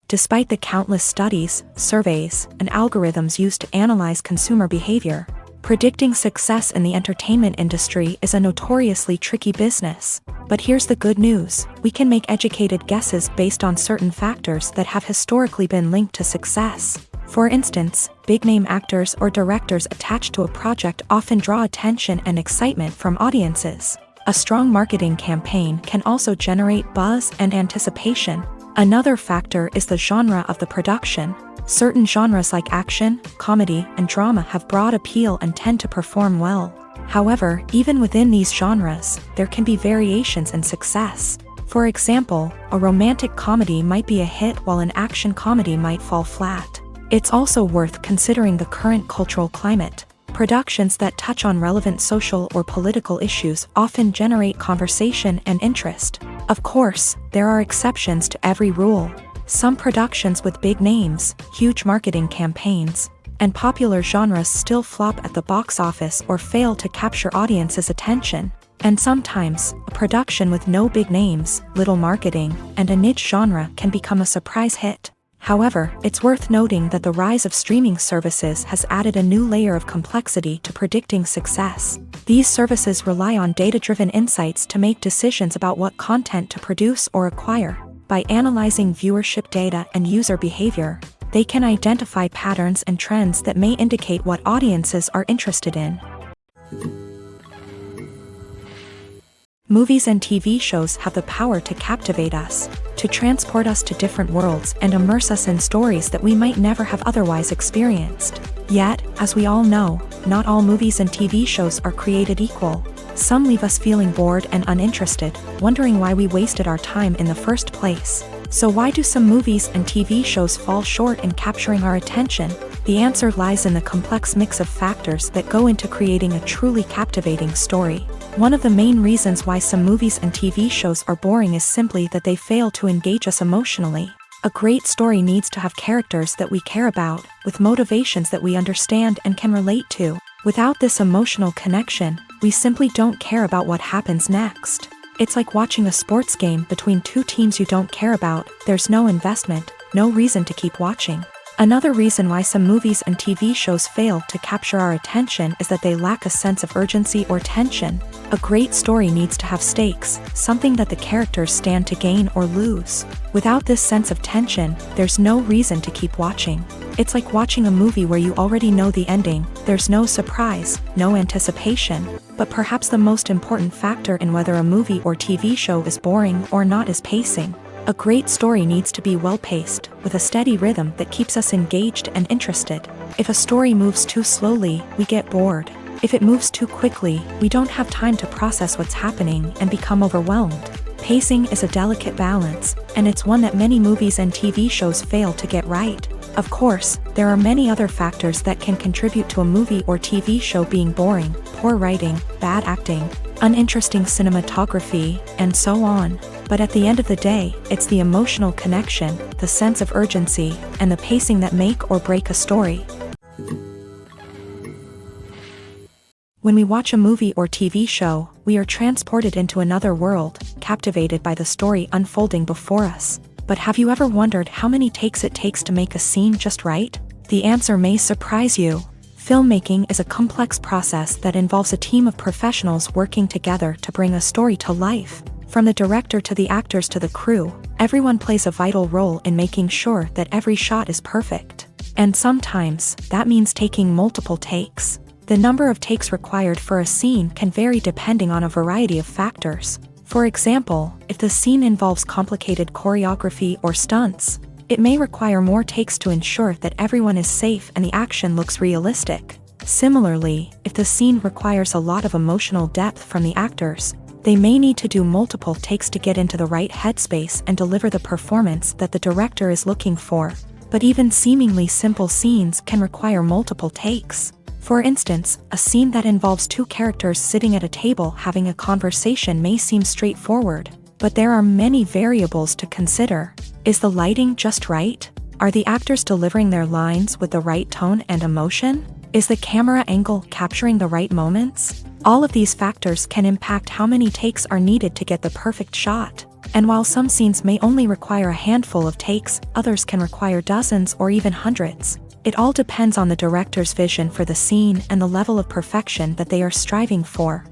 Despite the countless studies, surveys, and algorithms used to analyze consumer behavior, predicting success in the entertainment industry is a notoriously tricky business. But here's the good news: we can make educated guesses based on certain factors that have historically been linked to success. For instance, big-name actors or directors attached to a project often draw attention and excitement from audiences. A strong marketing campaign can also generate buzz and anticipation. Another factor is the genre of the production. Certain genres like action, comedy, and drama have broad appeal and tend to perform well. However, even within these genres, there can be variations in success. For example, a romantic comedy might be a hit while an action comedy might fall flat. It's also worth considering the current cultural climate. Productions that touch on relevant social or political issues often generate conversation and interest. Of course, there are exceptions to every rule. Some productions with big names, huge marketing campaigns, and popular genres still flop at the box office or fail to capture audiences' attention. And sometimes, a production with no big names, little marketing, and a niche genre can become a surprise hit. However, it's worth noting that the rise of streaming services has added a new layer of complexity to predicting success. These services rely on data-driven insights to make decisions about what content to produce or acquire. By analyzing viewership data and user behavior, they can identify patterns and trends that may indicate what audiences are interested in. Movies and TV shows have the power to captivate us, to transport us to different worlds and immerse us in stories that we might never have otherwise experienced. Yet, as we all know, not all movies and TV shows are created equal. Some leave us feeling bored and uninterested, wondering why we wasted our time in the first place. So why do some movies and TV shows fall short in capturing our attention? The answer lies in the complex mix of factors that go into creating a truly captivating story. One of the main reasons why some movies and TV shows are boring is simply that they fail to engage us emotionally. A great story needs to have characters that we care about, with motivations that we understand and can relate to. Without this emotional connection, we simply don't care about what happens next. It's like watching a sports game between two teams you don't care about. There's no investment, no reason to keep watching. Another reason why some movies and TV shows fail to capture our attention is that they lack a sense of urgency or tension. A great story needs to have stakes, something that the characters stand to gain or lose. Without this sense of tension, there's no reason to keep watching. It's like watching a movie where you already know the ending. There's no surprise, no anticipation. But perhaps the most important factor in whether a movie or TV show is boring or not is pacing. A great story needs to be well-paced, with a steady rhythm that keeps us engaged and interested. If a story moves too slowly, we get bored. If it moves too quickly, we don't have time to process what's happening and become overwhelmed. Pacing is a delicate balance, and it's one that many movies and TV shows fail to get right. Of course, there are many other factors that can contribute to a movie or TV show being boring: poor writing, bad acting, uninteresting cinematography, and so on. But at the end of the day, it's the emotional connection, the sense of urgency, and the pacing that make or break a story. When we watch a movie or TV show, we are transported into another world, captivated by the story unfolding before us. But have you ever wondered how many takes it takes to make a scene just right? The answer may surprise you. Filmmaking is a complex process that involves a team of professionals working together to bring a story to life. From the director to the actors to the crew, everyone plays a vital role in making sure that every shot is perfect. And sometimes, that means taking multiple takes. The number of takes required for a scene can vary depending on a variety of factors. For example, if the scene involves complicated choreography or stunts, it may require more takes to ensure that everyone is safe and the action looks realistic. Similarly, if the scene requires a lot of emotional depth from the actors, they may need to do multiple takes to get into the right headspace and deliver the performance that the director is looking for. But even seemingly simple scenes can require multiple takes. For instance, a scene that involves two characters sitting at a table having a conversation may seem straightforward, but there are many variables to consider. Is the lighting just right? Are the actors delivering their lines with the right tone and emotion? Is the camera angle capturing the right moments? All of these factors can impact how many takes are needed to get the perfect shot. And while some scenes may only require a handful of takes, others can require dozens or even hundreds. It all depends on the director's vision for the scene and the level of perfection that they are striving for.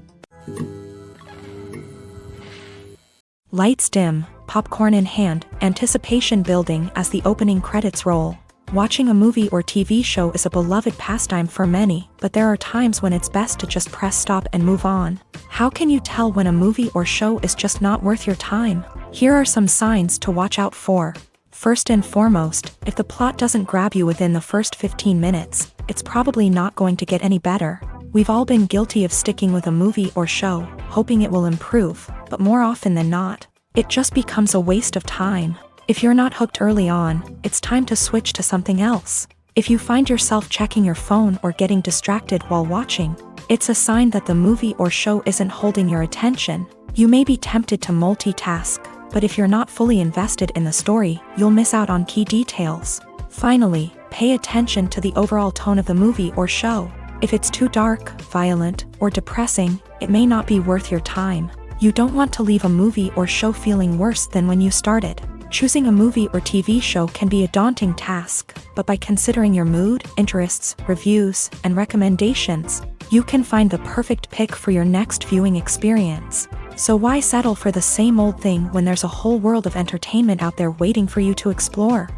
Lights dim, popcorn in hand, anticipation building as the opening credits roll. Watching a movie or TV show is a beloved pastime for many, but there are times when it's best to just press stop and move on. How can you tell when a movie or show is just not worth your time? Here are some signs to watch out for. First and foremost, if the plot doesn't grab you within the first 15 minutes, it's probably not going to get any better. We've all been guilty of sticking with a movie or show, hoping it will improve, but more often than not, it just becomes a waste of time. If you're not hooked early on, it's time to switch to something else. If you find yourself checking your phone or getting distracted while watching, it's a sign that the movie or show isn't holding your attention. You may be tempted to multitask, but if you're not fully invested in the story, you'll miss out on key details. Finally, pay attention to the overall tone of the movie or show. If it's too dark, violent, or depressing, it may not be worth your time. You don't want to leave a movie or show feeling worse than when you started. Choosing a movie or TV show can be a daunting task, but by considering your mood, interests, reviews, and recommendations, you can find the perfect pick for your next viewing experience. So why settle for the same old thing when there's a whole world of entertainment out there waiting for you to explore?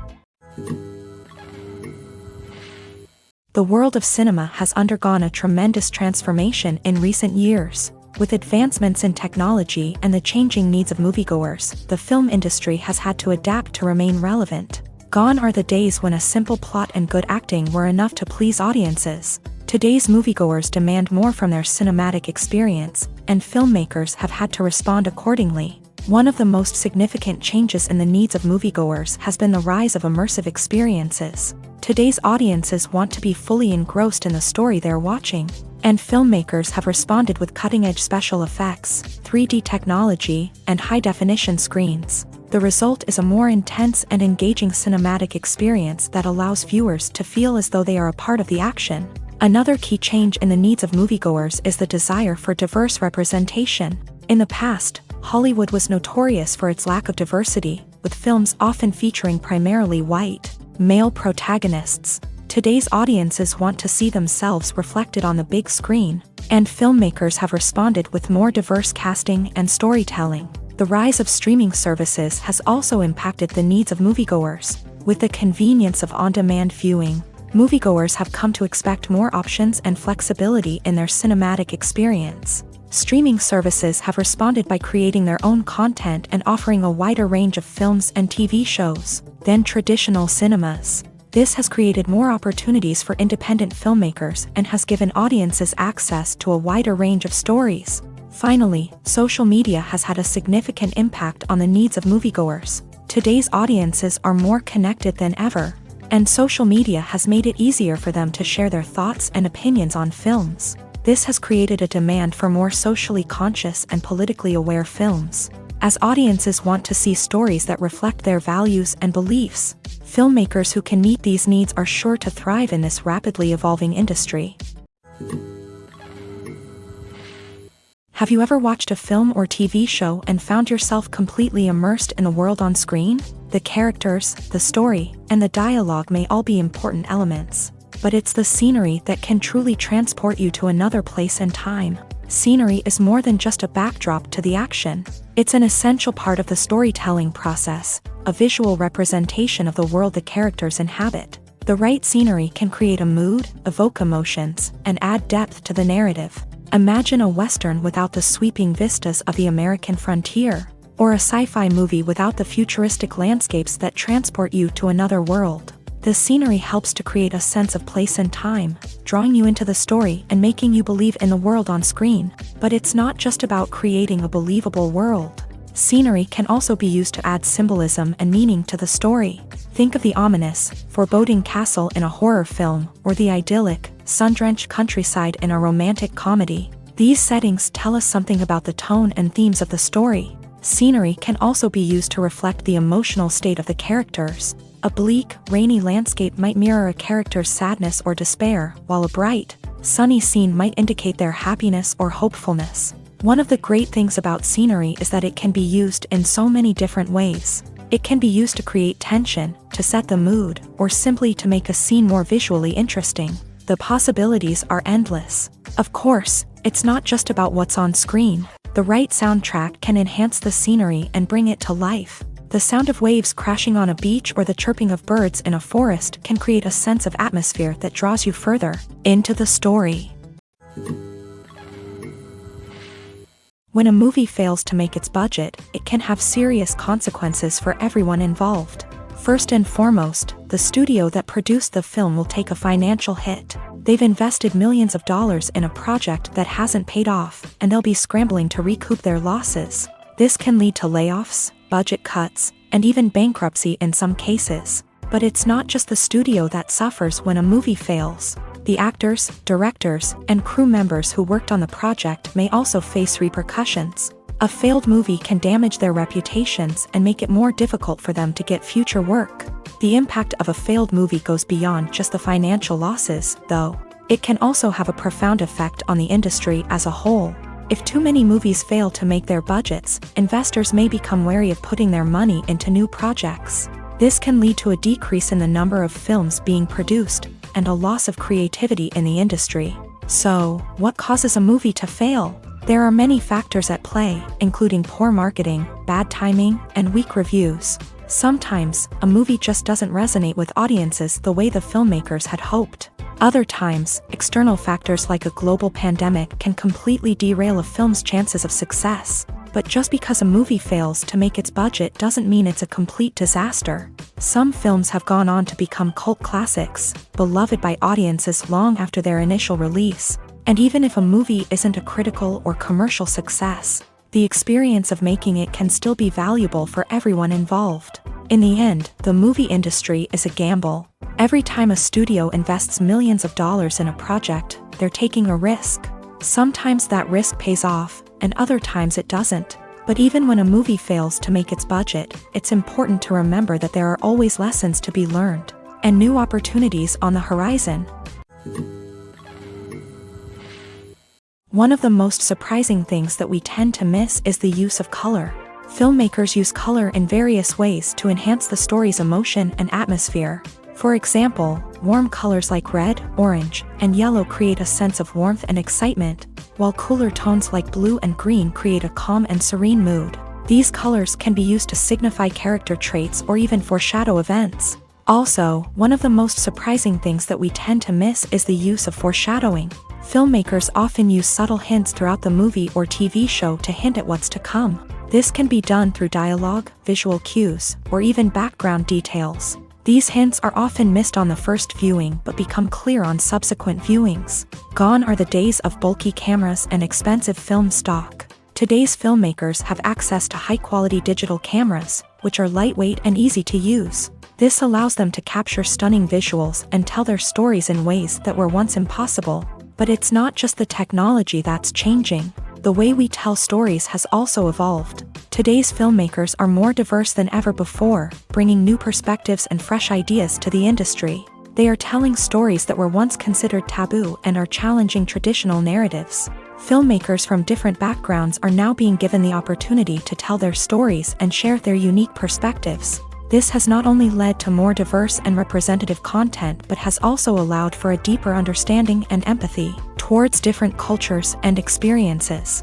The world of cinema has undergone a tremendous transformation in recent years. With advancements in technology and the changing needs of moviegoers, the film industry has had to adapt to remain relevant. Gone are the days when a simple plot and good acting were enough to please audiences. Today's moviegoers demand more from their cinematic experience, and filmmakers have had to respond accordingly. One of the most significant changes in the needs of moviegoers has been the rise of immersive experiences. Today's audiences want to be fully engrossed in the story they're watching, and filmmakers have responded with cutting-edge special effects, 3D technology, and high-definition screens. The result is a more intense and engaging cinematic experience that allows viewers to feel as though they are a part of the action. Another key change in the needs of moviegoers is the desire for diverse representation. In the past, Hollywood was notorious for its lack of diversity, with films often featuring primarily white, male protagonists. Today's audiences want to see themselves reflected on the big screen, and filmmakers have responded with more diverse casting and storytelling. The rise of streaming services has also impacted the needs of moviegoers. With the convenience of on-demand viewing, moviegoers have come to expect more options and flexibility in their cinematic experience. Streaming services have responded by creating their own content and offering a wider range of films and TV shows than traditional cinemas. This has created more opportunities for independent filmmakers and has given audiences access to a wider range of stories. Finally, social media has had a significant impact on the needs of moviegoers. Today's audiences are more connected than ever, and social media has made it easier for them to share their thoughts and opinions on films. This has created a demand for more socially conscious and politically aware films. As audiences want to see stories that reflect their values and beliefs, filmmakers who can meet these needs are sure to thrive in this rapidly evolving industry. Have you ever watched a film or TV show and found yourself completely immersed in the world on screen? The characters, the story, and the dialogue may all be important elements, but it's the scenery that can truly transport you to another place and time. Scenery is more than just a backdrop to the action. It's an essential part of the storytelling process, a visual representation of the world the characters inhabit. The right scenery can create a mood, evoke emotions, and add depth to the narrative. Imagine a Western without the sweeping vistas of the American frontier, or a sci-fi movie without the futuristic landscapes that transport you to another world. The scenery helps to create a sense of place and time, drawing you into the story and making you believe in the world on screen. But it's not just about creating a believable world. Scenery can also be used to add symbolism and meaning to the story. Think of the ominous, foreboding castle in a horror film, or the idyllic, sun-drenched countryside in a romantic comedy. These settings tell us something about the tone and themes of the story. Scenery can also be used to reflect the emotional state of the characters. A bleak, rainy landscape might mirror a character's sadness or despair, while a bright, sunny scene might indicate their happiness or hopefulness. One of the great things about scenery is that it can be used in so many different ways. It can be used to create tension, to set the mood, or simply to make a scene more visually interesting. The possibilities are endless. Of course, it's not just about what's on screen. The right soundtrack can enhance the scenery and bring it to life. The sound of waves crashing on a beach or the chirping of birds in a forest can create a sense of atmosphere that draws you further into the story. When a movie fails to make its budget, it can have serious consequences for everyone involved. First and foremost, the studio that produced the film will take a financial hit. They've invested millions of dollars in a project that hasn't paid off, and they'll be scrambling to recoup their losses. This can lead to layoffs, budget cuts, and even bankruptcy in some cases. But it's not just the studio that suffers when a movie fails. The actors, directors, and crew members who worked on the project may also face repercussions. A failed movie can damage their reputations and make it more difficult for them to get future work. The impact of a failed movie goes beyond just the financial losses, though. It can also have a profound effect on the industry as a whole. If too many movies fail to make their budgets, investors may become wary of putting their money into new projects. This can lead to a decrease in the number of films being produced, and a loss of creativity in the industry. So, what causes a movie to fail? There are many factors at play, including poor marketing, bad timing, and weak reviews. Sometimes, a movie just doesn't resonate with audiences the way the filmmakers had hoped. Other times, external factors like a global pandemic can completely derail a film's chances of success. But just because a movie fails to make its budget doesn't mean it's a complete disaster. Some films have gone on to become cult classics, beloved by audiences long after their initial release. And even if a movie isn't a critical or commercial success, the experience of making it can still be valuable for everyone involved. In the end, the movie industry is a gamble. Every time a studio invests millions of dollars in a project, they're taking a risk. Sometimes that risk pays off, and other times it doesn't. But even when a movie fails to make its budget, it's important to remember that there are always lessons to be learned, and new opportunities on the horizon. One of the most surprising things that we tend to miss is the use of color. Filmmakers use color in various ways to enhance the story's emotion and atmosphere. For example, warm colors like red, orange, and yellow create a sense of warmth and excitement, while cooler tones like blue and green create a calm and serene mood. These colors can be used to signify character traits or even foreshadow events. Also, one of the most surprising things that we tend to miss is the use of foreshadowing. Filmmakers often use subtle hints throughout the movie or TV show to hint at what's to come. This can be done through dialogue, visual cues, or even background details. These hints are often missed on the first viewing but become clear on subsequent viewings. Gone are the days of bulky cameras and expensive film stock. Today's filmmakers have access to high-quality digital cameras, which are lightweight and easy to use. This allows them to capture stunning visuals and tell their stories in ways that were once impossible. But it's not just the technology that's changing. The way we tell stories has also evolved. Today's filmmakers are more diverse than ever before, bringing new perspectives and fresh ideas to the industry. They are telling stories that were once considered taboo and are challenging traditional narratives. Filmmakers from different backgrounds are now being given the opportunity to tell their stories and share their unique perspectives. This has not only led to more diverse and representative content but has also allowed for a deeper understanding and empathy towards different cultures and experiences.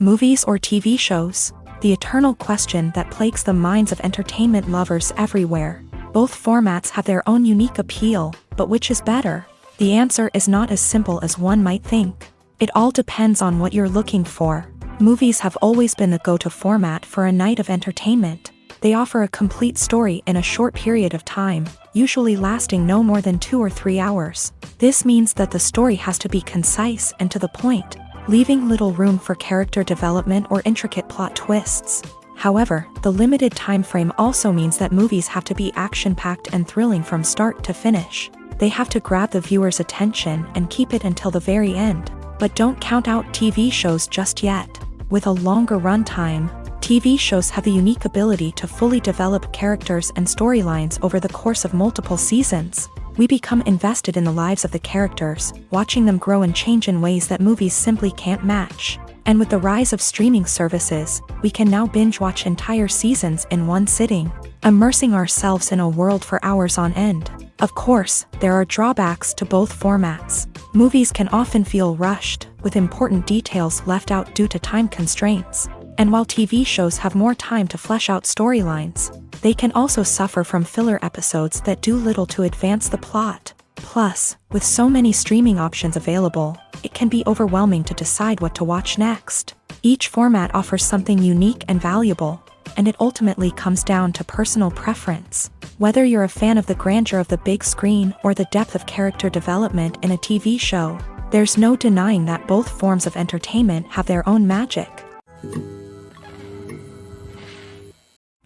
Movies or TV shows? The eternal question that plagues the minds of entertainment lovers everywhere. Both formats have their own unique appeal, but which is better? The answer is not as simple as one might think. It all depends on what you're looking for. Movies have always been the go-to format for a night of entertainment. They offer a complete story in a short period of time, usually lasting no more than 2 or 3 hours. This means that the story has to be concise and to the point. leaving little room for character development or intricate plot twists. However, the limited time frame also means that movies have to be action-packed and thrilling from start to finish. They have to grab the viewer's attention and keep it until the very end. But don't count out TV shows just yet. With a longer runtime, TV shows have the unique ability to fully develop characters and storylines over the course of multiple seasons. We become invested in the lives of the characters, watching them grow and change in ways that movies simply can't match. And with the rise of streaming services, we can now binge-watch entire seasons in one sitting, immersing ourselves in a world for hours on end. Of course, there are drawbacks to both formats. Movies can often feel rushed, with important details left out due to time constraints. And while TV shows have more time to flesh out storylines, they can also suffer from filler episodes that do little to advance the plot. Plus, with so many streaming options available, it can be overwhelming to decide what to watch next. Each format offers something unique and valuable, and it ultimately comes down to personal preference. Whether you're a fan of the grandeur of the big screen or the depth of character development in a TV show, there's no denying that both forms of entertainment have their own magic.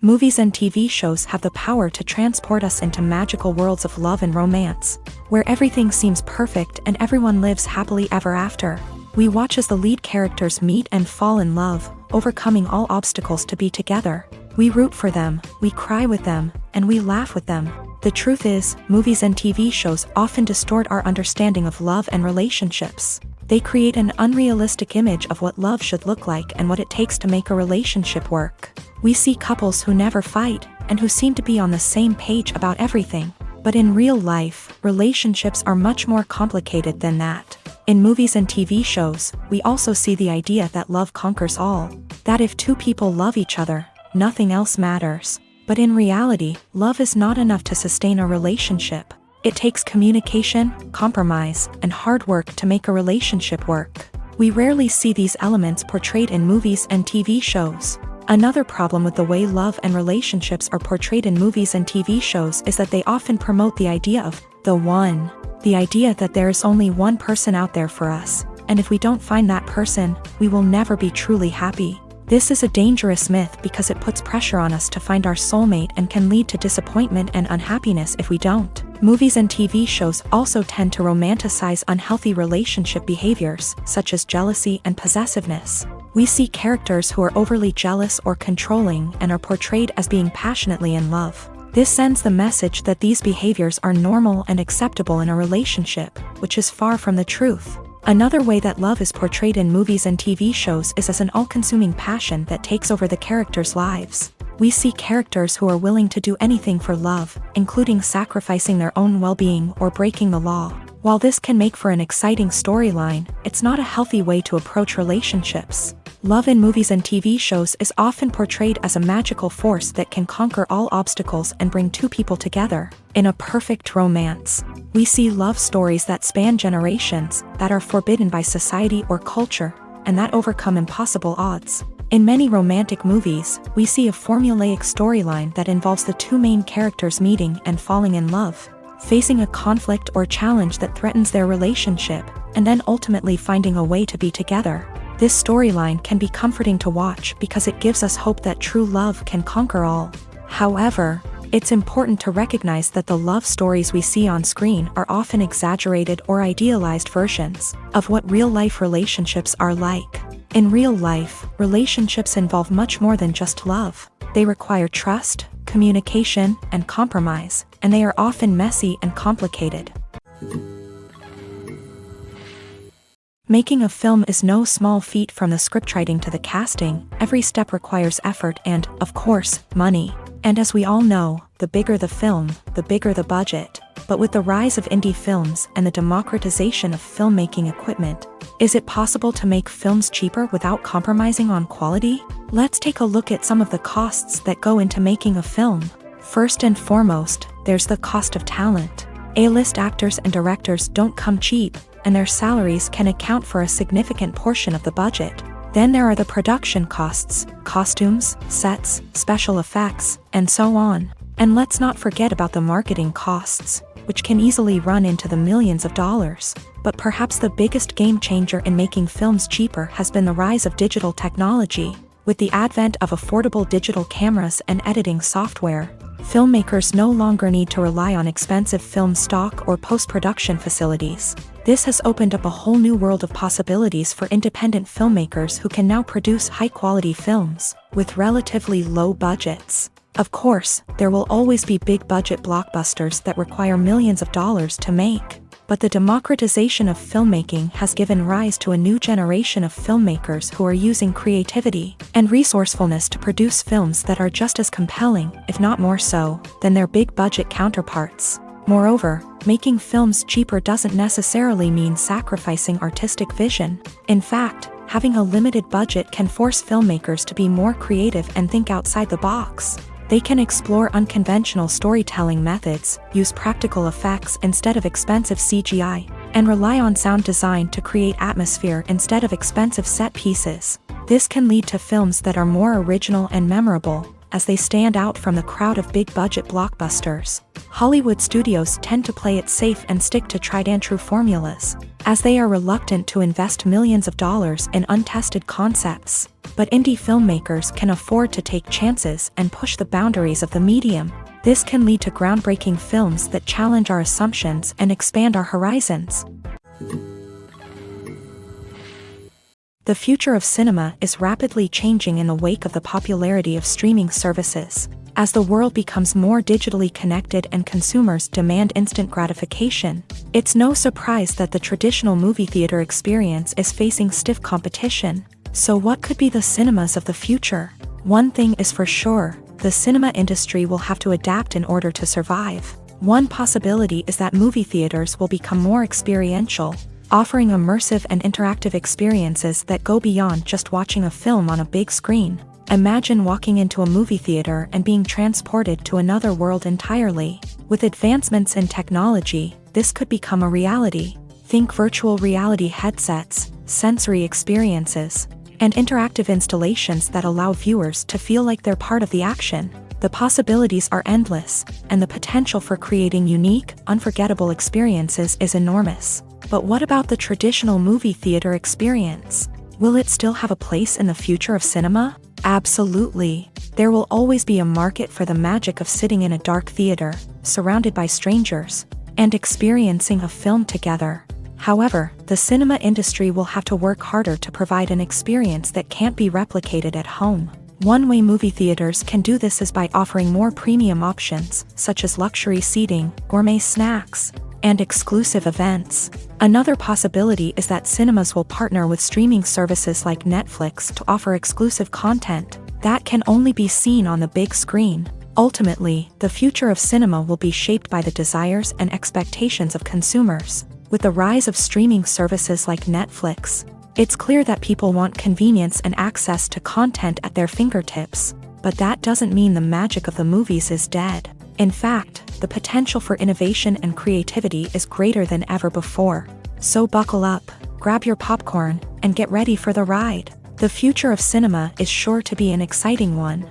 Movies and TV shows have the power to transport us into magical worlds of love and romance, where everything seems perfect and everyone lives happily ever after. We watch as the lead characters meet and fall in love, overcoming all obstacles to be together. We root for them, we cry with them, and we laugh with them. The truth is, movies and TV shows often distort our understanding of love and relationships. They create an unrealistic image of what love should look like and what it takes to make a relationship work. We see couples who never fight, and who seem to be on the same page about everything. But in real life, relationships are much more complicated than that. In movies and TV shows, we also see the idea that love conquers all. That if two people love each other, nothing else matters. But in reality, love is not enough to sustain a relationship. It takes communication, compromise, and hard work to make a relationship work. We rarely see these elements portrayed in movies and TV shows. Another problem with the way love and relationships are portrayed in movies and TV shows is that they often promote the idea of the one. The idea that there is only one person out there for us, and if we don't find that person, we will never be truly happy. This is a dangerous myth because it puts pressure on us to find our soulmate and can lead to disappointment and unhappiness if we don't. Movies and TV shows also tend to romanticize unhealthy relationship behaviors, such as jealousy and possessiveness. We see characters who are overly jealous or controlling and are portrayed as being passionately in love. This sends the message that these behaviors are normal and acceptable in a relationship, which is far from the truth. Another way that love is portrayed in movies and TV shows is as an all-consuming passion that takes over the characters' lives. We see characters who are willing to do anything for love, including sacrificing their own well-being or breaking the law. While this can make for an exciting storyline, it's not a healthy way to approach relationships. Love in movies and TV shows is often portrayed as a magical force that can conquer all obstacles and bring two people together. In a perfect romance, we see love stories that span generations, that are forbidden by society or culture, and that overcome impossible odds. In many romantic movies, we see a formulaic storyline that involves the two main characters meeting and falling in love, facing a conflict or challenge that threatens their relationship, and then ultimately finding a way to be together. This storyline can be comforting to watch because it gives us hope that true love can conquer all. However, it's important to recognize that the love stories we see on screen are often exaggerated or idealized versions of what real-life relationships are like. In real life, relationships involve much more than just love. They require trust, communication, and compromise, and they are often messy and complicated. Making a film is no small feat. From the scriptwriting to the casting, every step requires effort and, of course, money. And as we all know, the bigger the film, the bigger the budget. But with the rise of indie films and the democratization of filmmaking equipment, is it possible to make films cheaper without compromising on quality? Let's take a look at some of the costs that go into making a film. First and foremost, there's the cost of talent. A-list actors and directors don't come cheap, and their salaries can account for a significant portion of the budget. Then there are the production costs, costumes, sets, special effects, and so on. And let's not forget about the marketing costs, which can easily run into the millions of dollars. But perhaps the biggest game changer in making films cheaper has been the rise of digital technology. With the advent of affordable digital cameras and editing software, filmmakers no longer need to rely on expensive film stock or post-production facilities. This has opened up a whole new world of possibilities for independent filmmakers who can now produce high-quality films with relatively low budgets. Of course, there will always be big-budget blockbusters that require millions of dollars to make. But the democratization of filmmaking has given rise to a new generation of filmmakers who are using creativity and resourcefulness to produce films that are just as compelling, if not more so, than their big-budget counterparts. Moreover, making films cheaper doesn't necessarily mean sacrificing artistic vision. In fact, having a limited budget can force filmmakers to be more creative and think outside the box. They can explore unconventional storytelling methods, use practical effects instead of expensive CGI, and rely on sound design to create atmosphere instead of expensive set pieces. This can lead to films that are more original and memorable, as they stand out from the crowd of big-budget blockbusters. Hollywood studios tend to play it safe and stick to tried-and-true formulas, as they are reluctant to invest millions of dollars in untested concepts. But indie filmmakers can afford to take chances and push the boundaries of the medium. This can lead to groundbreaking films that challenge our assumptions and expand our horizons. The future of cinema is rapidly changing in the wake of the popularity of streaming services. As the world becomes more digitally connected and consumers demand instant gratification, it's no surprise that the traditional movie theater experience is facing stiff competition. So what could be the cinemas of the future? One thing is for sure, the cinema industry will have to adapt in order to survive. One possibility is that movie theaters will become more experiential, offering immersive and interactive experiences that go beyond just watching a film on a big screen. Imagine walking into a movie theater and being transported to another world entirely. With advancements in technology, this could become a reality. Think virtual reality headsets, sensory experiences, and interactive installations that allow viewers to feel like they're part of the action. The possibilities are endless, and the potential for creating unique, unforgettable experiences is enormous. But what about the traditional movie theater experience? Will it still have a place in the future of cinema? Absolutely. There will always be a market for the magic of sitting in a dark theater, surrounded by strangers, and experiencing a film together. However, the cinema industry will have to work harder to provide an experience that can't be replicated at home. One way movie theaters can do this is by offering more premium options, such as luxury seating, gourmet snacks, and exclusive events. Another possibility is that cinemas will partner with streaming services like Netflix to offer exclusive content that can only be seen on the big screen. Ultimately, the future of cinema will be shaped by the desires and expectations of consumers. With the rise of streaming services like Netflix, it's clear that people want convenience and access to content at their fingertips. But that doesn't mean the magic of the movies is dead. In fact, the potential for innovation and creativity is greater than ever before. So buckle up, grab your popcorn, and get ready for the ride. The future of cinema is sure to be an exciting one.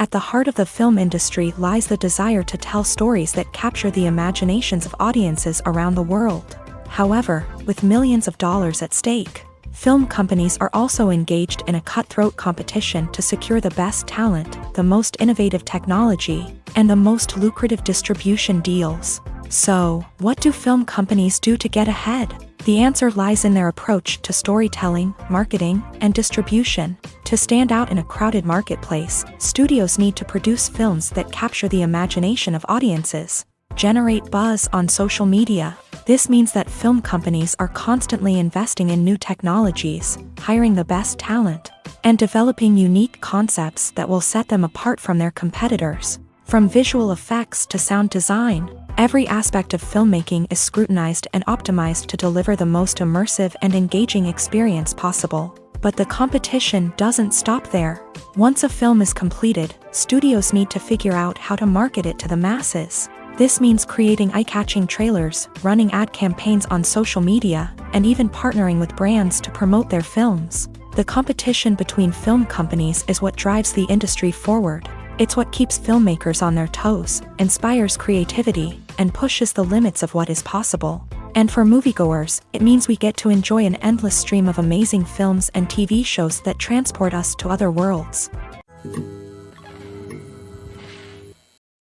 At the heart of the film industry lies the desire to tell stories that capture the imaginations of audiences around the world. However, with millions of dollars at stake, film companies are also engaged in a cutthroat competition to secure the best talent, the most innovative technology, and the most lucrative distribution deals. So, what do film companies do to get ahead? The answer lies in their approach to storytelling, marketing, and distribution. To stand out in a crowded marketplace, studios need to produce films that capture the imagination of audiences, generate buzz on social media. This means that film companies are constantly investing in new technologies, hiring the best talent, and developing unique concepts that will set them apart from their competitors. From visual effects to sound design, every aspect of filmmaking is scrutinized and optimized to deliver the most immersive and engaging experience possible. But the competition doesn't stop there. Once a film is completed, studios need to figure out how to market it to the masses. This means creating eye-catching trailers, running ad campaigns on social media, and even partnering with brands to promote their films. The competition between film companies is what drives the industry forward. It's what keeps filmmakers on their toes, inspires creativity, and pushes the limits of what is possible. And for moviegoers, it means we get to enjoy an endless stream of amazing films and TV shows that transport us to other worlds.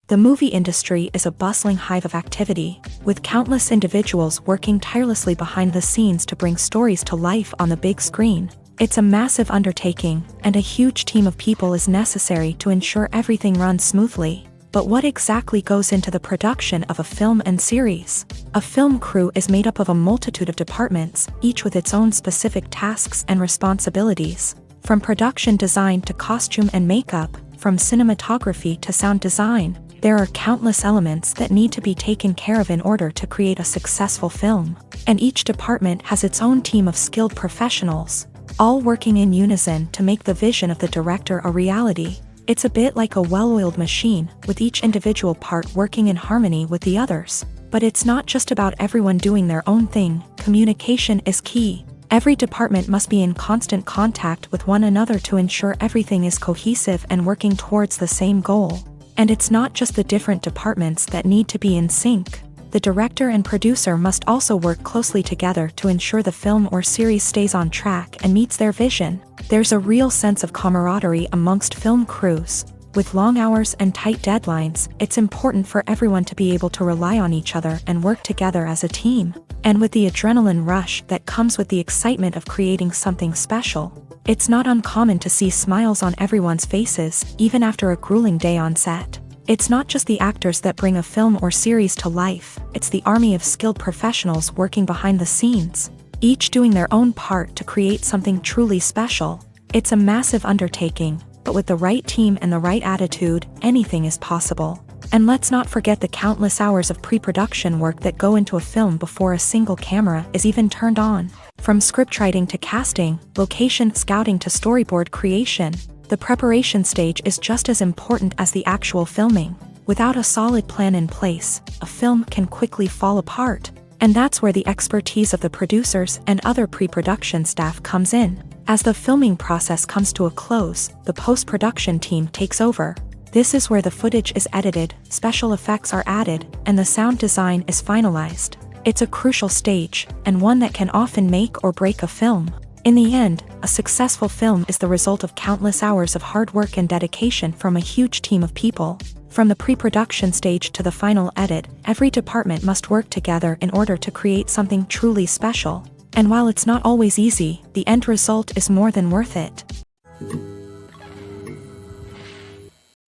The movie industry is a bustling hive of activity, with countless individuals working tirelessly behind the scenes to bring stories to life on the big screen. It's a massive undertaking, and a huge team of people is necessary to ensure everything runs smoothly. But what exactly goes into the production of a film and series? A film crew is made up of a multitude of departments, each with its own specific tasks and responsibilities. From production design to costume and makeup, from cinematography to sound design, there are countless elements that need to be taken care of in order to create a successful film. And each department has its own team of skilled professionals, all working in unison to make the vision of the director a reality. It's a bit like a well-oiled machine, with each individual part working in harmony with the others. But it's not just about everyone doing their own thing. Communication is key. Every department must be in constant contact with one another to ensure everything is cohesive and working towards the same goal. And it's not just the different departments that need to be in sync. The director and producer must also work closely together to ensure the film or series stays on track and meets their vision. There's a real sense of camaraderie amongst film crews. With long hours and tight deadlines, it's important for everyone to be able to rely on each other and work together as a team. And with the adrenaline rush that comes with the excitement of creating something special, it's not uncommon to see smiles on everyone's faces, even after a grueling day on set. It's not just the actors that bring a film or series to life, it's the army of skilled professionals working behind the scenes, each doing their own part to create something truly special. It's a massive undertaking, but with the right team and the right attitude, anything is possible. And let's not forget the countless hours of pre-production work that go into a film before a single camera is even turned on. From scriptwriting to casting, location scouting to storyboard creation, the preparation stage is just as important as the actual filming. Without a solid plan in place, a film can quickly fall apart. And that's where the expertise of the producers and other pre-production staff comes in. As the filming process comes to a close, the post-production team takes over. This is where the footage is edited, special effects are added, and the sound design is finalized. It's a crucial stage, and one that can often make or break a film. In the end, a successful film is the result of countless hours of hard work and dedication from a huge team of people. From the pre-production stage to the final edit, every department must work together in order to create something truly special. And while it's not always easy, the end result is more than worth it.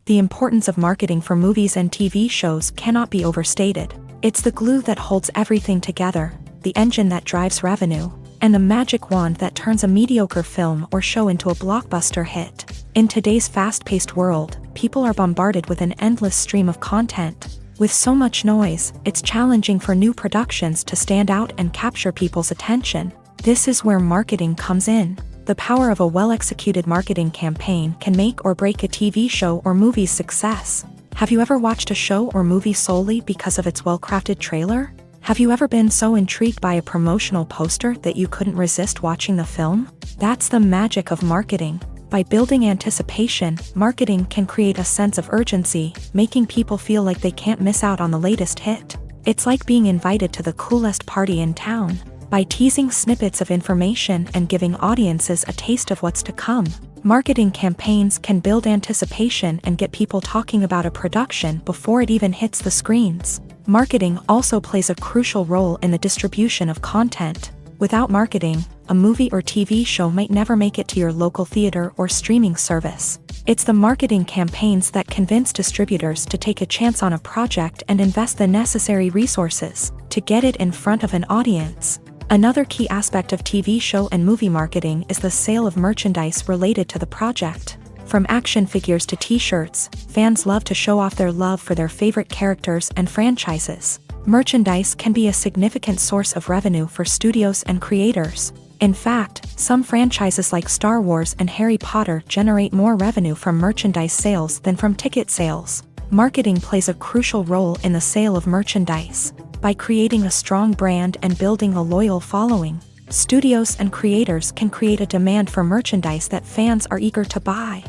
The importance of marketing for movies and TV shows cannot be overstated. It's the glue that holds everything together, the engine that drives revenue, and the magic wand that turns a mediocre film or show into a blockbuster hit. In today's fast-paced world, people are bombarded with an endless stream of content. With so much noise, it's challenging for new productions to stand out and capture people's attention. This is where marketing comes in. The power of a well-executed marketing campaign can make or break a TV show or movie's success. Have you ever watched a show or movie solely because of its well-crafted trailer? Have you ever been so intrigued by a promotional poster that you couldn't resist watching the film? That's the magic of marketing. By building anticipation, marketing can create a sense of urgency, making people feel like they can't miss out on the latest hit. It's like being invited to the coolest party in town. By teasing snippets of information and giving audiences a taste of what's to come, marketing campaigns can build anticipation and get people talking about a production before it even hits the screens. Marketing also plays a crucial role in the distribution of content. Without marketing, a movie or TV show might never make it to your local theater or streaming service. It's the marketing campaigns that convince distributors to take a chance on a project and invest the necessary resources to get it in front of an audience. Another key aspect of TV show and movie marketing is the sale of merchandise related to the project. From action figures to t-shirts, fans love to show off their love for their favorite characters and franchises. Merchandise can be a significant source of revenue for studios and creators. In fact, some franchises like Star Wars and Harry Potter generate more revenue from merchandise sales than from ticket sales. Marketing plays a crucial role in the sale of merchandise. By creating a strong brand and building a loyal following, studios and creators can create a demand for merchandise that fans are eager to buy.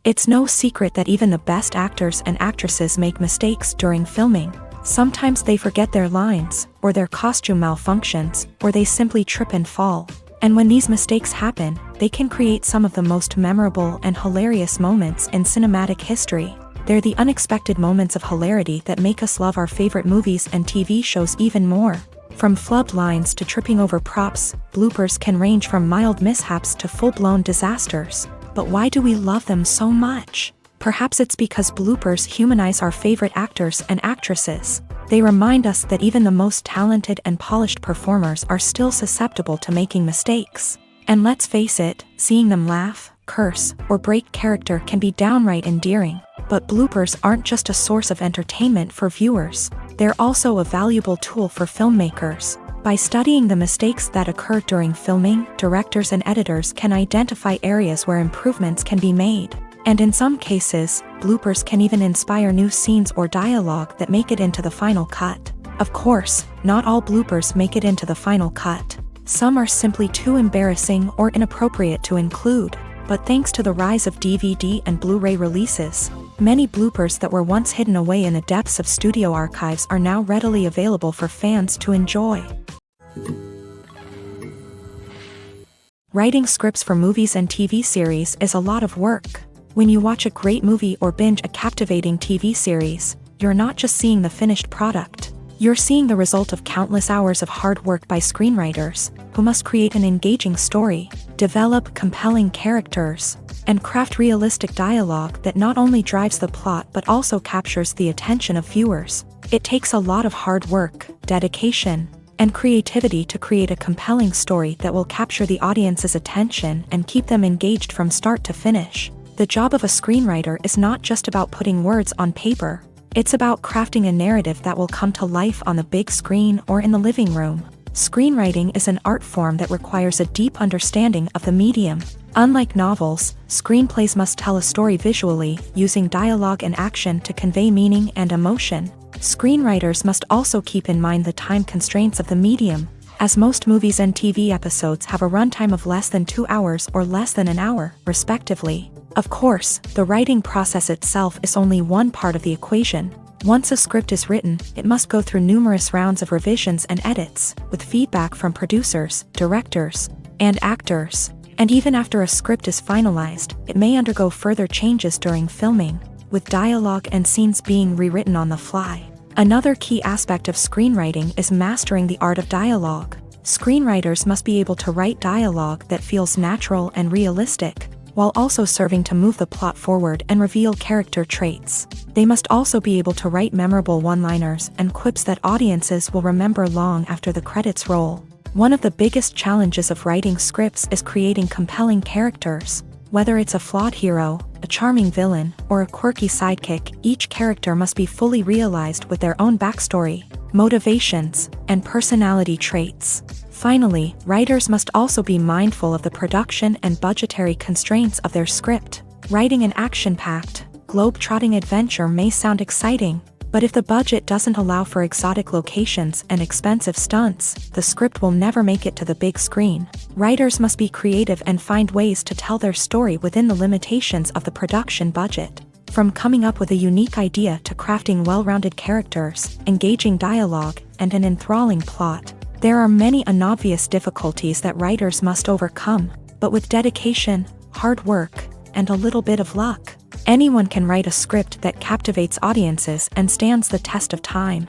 It's no secret that even the best actors and actresses make mistakes during filming. Sometimes they forget their lines, or their costume malfunctions, or they simply trip and fall. And when these mistakes happen, they can create some of the most memorable and hilarious moments in cinematic history. They're the unexpected moments of hilarity that make us love our favorite movies and TV shows even more. From flubbed lines to tripping over props, bloopers can range from mild mishaps to full-blown disasters. But why do we love them so much? Perhaps it's because bloopers humanize our favorite actors and actresses. They remind us that even the most talented and polished performers are still susceptible to making mistakes. And let's face it, seeing them laugh, curse, or break character can be downright endearing. But bloopers aren't just a source of entertainment for viewers. They're also a valuable tool for filmmakers. By studying the mistakes that occur during filming, directors and editors can identify areas where improvements can be made. And in some cases, bloopers can even inspire new scenes or dialogue that make it into the final cut. Of course, not all bloopers make it into the final cut. Some are simply too embarrassing or inappropriate to include. But thanks to the rise of DVD and Blu-ray releases, many bloopers that were once hidden away in the depths of studio archives are now readily available for fans to enjoy. Writing scripts for movies and TV series is a lot of work. When you watch a great movie or binge a captivating TV series, you're not just seeing the finished product. You're seeing the result of countless hours of hard work by screenwriters, who must create an engaging story, develop compelling characters, and craft realistic dialogue that not only drives the plot but also captures the attention of viewers. It takes a lot of hard work, dedication, and creativity to create a compelling story that will capture the audience's attention and keep them engaged from start to finish. The job of a screenwriter is not just about putting words on paper. It's about crafting a narrative that will come to life on the big screen or in the living room. Screenwriting is an art form that requires a deep understanding of the medium. Unlike novels, screenplays must tell a story visually, using dialogue and action to convey meaning and emotion. Screenwriters must also keep in mind the time constraints of the medium, as most movies and TV episodes have a runtime of less than 2 hours or less than an hour, respectively. Of course, the writing process itself is only one part of the equation. Once a script is written, it must go through numerous rounds of revisions and edits, with feedback from producers, directors, and actors. And even after a script is finalized, it may undergo further changes during filming, with dialogue and scenes being rewritten on the fly. Another key aspect of screenwriting is mastering the art of dialogue. Screenwriters must be able to write dialogue that feels natural and realistic, while also serving to move the plot forward and reveal character traits. They must also be able to write memorable one-liners and quips that audiences will remember long after the credits roll. One of the biggest challenges of writing scripts is creating compelling characters. Whether it's a flawed hero, a charming villain, or a quirky sidekick, each character must be fully realized with their own backstory, motivations, and personality traits. Finally, writers must also be mindful of the production and budgetary constraints of their script. Writing an action-packed, globe-trotting adventure may sound exciting, but if the budget doesn't allow for exotic locations and expensive stunts, the script will never make it to the big screen. Writers must be creative and find ways to tell their story within the limitations of the production budget. From coming up with a unique idea to crafting well-rounded characters, engaging dialogue, and an enthralling plot, there are many unobvious difficulties that writers must overcome, but with dedication, hard work, and a little bit of luck, anyone can write a script that captivates audiences and stands the test of time.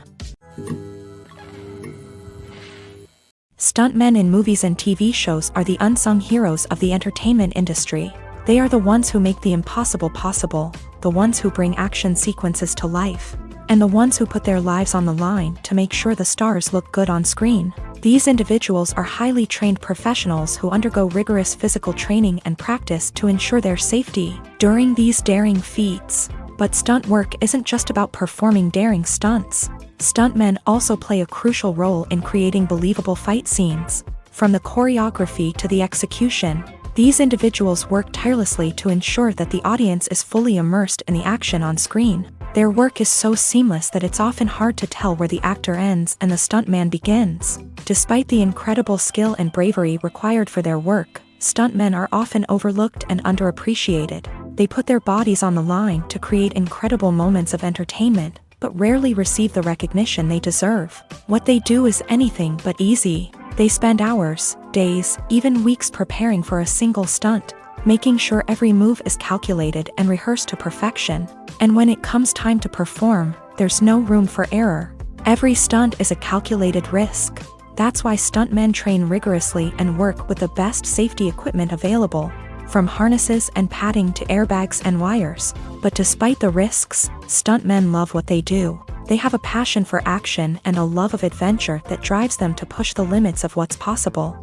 Stuntmen in movies and TV shows are the unsung heroes of the entertainment industry. They are the ones who make the impossible possible, the ones who bring action sequences to life, and the ones who put their lives on the line to make sure the stars look good on screen. These individuals are highly trained professionals who undergo rigorous physical training and practice to ensure their safety during these daring feats. But stunt work isn't just about performing daring stunts. Stuntmen also play a crucial role in creating believable fight scenes. From the choreography to the execution, these individuals work tirelessly to ensure that the audience is fully immersed in the action on screen. Their work is so seamless that it's often hard to tell where the actor ends and the stuntman begins. Despite the incredible skill and bravery required for their work, stuntmen are often overlooked and underappreciated. They put their bodies on the line to create incredible moments of entertainment, but rarely receive the recognition they deserve. What they do is anything but easy. They spend hours, days, even weeks preparing for a single stunt, making sure every move is calculated and rehearsed to perfection. And when it comes time to perform, there's no room for error. Every stunt is a calculated risk. That's why stuntmen train rigorously and work with the best safety equipment available, from harnesses and padding to airbags and wires. But despite the risks, stuntmen love what they do. They have a passion for action and a love of adventure that drives them to push the limits of what's possible.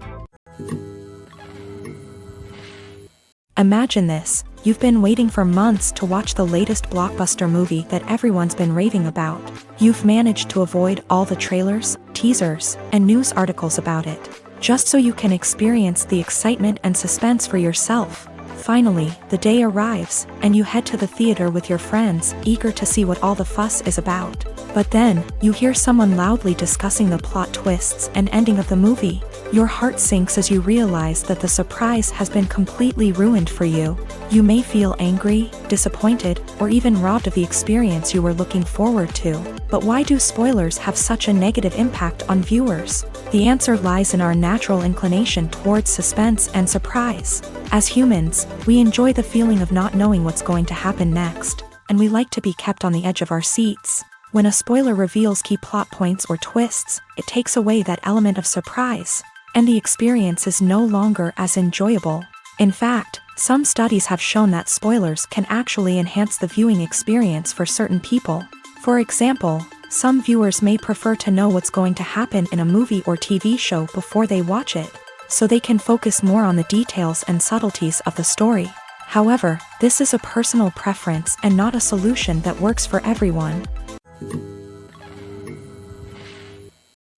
Imagine this. You've been waiting for months to watch the latest blockbuster movie that everyone's been raving about. You've managed to avoid all the trailers, teasers, and news articles about it, just so you can experience the excitement and suspense for yourself. Finally, the day arrives, and you head to the theater with your friends, eager to see what all the fuss is about. But then, you hear someone loudly discussing the plot twists and ending of the movie. Your heart sinks as you realize that the surprise has been completely ruined for you. You may feel angry, disappointed, or even robbed of the experience you were looking forward to. But why do spoilers have such a negative impact on viewers? The answer lies in our natural inclination towards suspense and surprise. As humans, we enjoy the feeling of not knowing what's going to happen next, and we like to be kept on the edge of our seats. When a spoiler reveals key plot points or twists, it takes away that element of surprise, and the experience is no longer as enjoyable. In fact, some studies have shown that spoilers can actually enhance the viewing experience for certain people. For example, some viewers may prefer to know what's going to happen in a movie or TV show before they watch it, so they can focus more on the details and subtleties of the story. However, this is a personal preference and not a solution that works for everyone.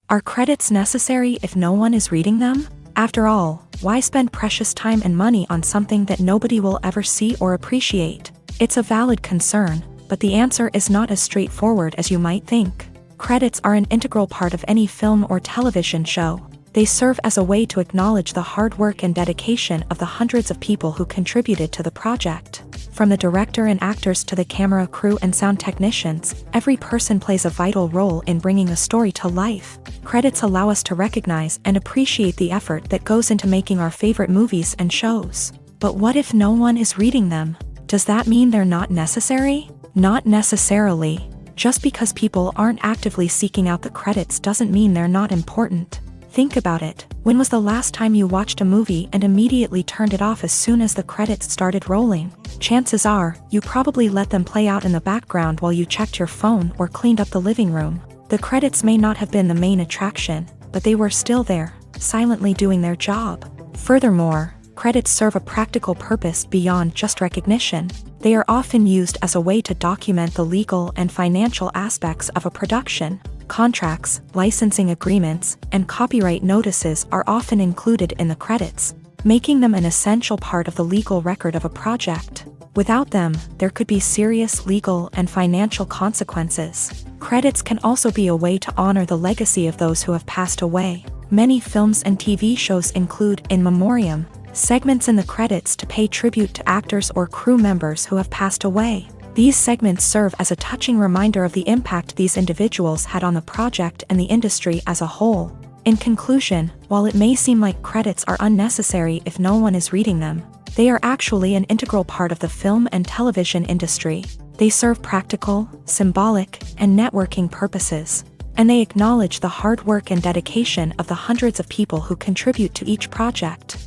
Are credits necessary if no one is reading them? After all, why spend precious time and money on something that nobody will ever see or appreciate? It's a valid concern, but the answer is not as straightforward as you might think. Credits are an integral part of any film or television show. They serve as a way to acknowledge the hard work and dedication of the hundreds of people who contributed to the project. From the director and actors to the camera crew and sound technicians, every person plays a vital role in bringing a story to life. Credits allow us to recognize and appreciate the effort that goes into making our favorite movies and shows. But what if no one is reading them? Does that mean they're not necessary? Not necessarily. Just because people aren't actively seeking out the credits doesn't mean they're not important. Think about it. When was the last time you watched a movie and immediately turned it off as soon as the credits started rolling? Chances are, you probably let them play out in the background while you checked your phone or cleaned up the living room. The credits may not have been the main attraction, but they were still there, silently doing their job. Furthermore, credits serve a practical purpose beyond just recognition. They are often used as a way to document the legal and financial aspects of a production. Contracts, licensing agreements, and copyright notices are often included in the credits, making them an essential part of the legal record of a project. Without them, there could be serious legal and financial consequences. Credits can also be a way to honor the legacy of those who have passed away. Many films and TV shows include in memoriam segments in the credits to pay tribute to actors or crew members who have passed away. These segments serve as a touching reminder of the impact these individuals had on the project and the industry as a whole. In conclusion, while it may seem like credits are unnecessary if no one is reading them, they are actually an integral part of the film and television industry. They serve practical, symbolic, and networking purposes, and they acknowledge the hard work and dedication of the hundreds of people who contribute to each project.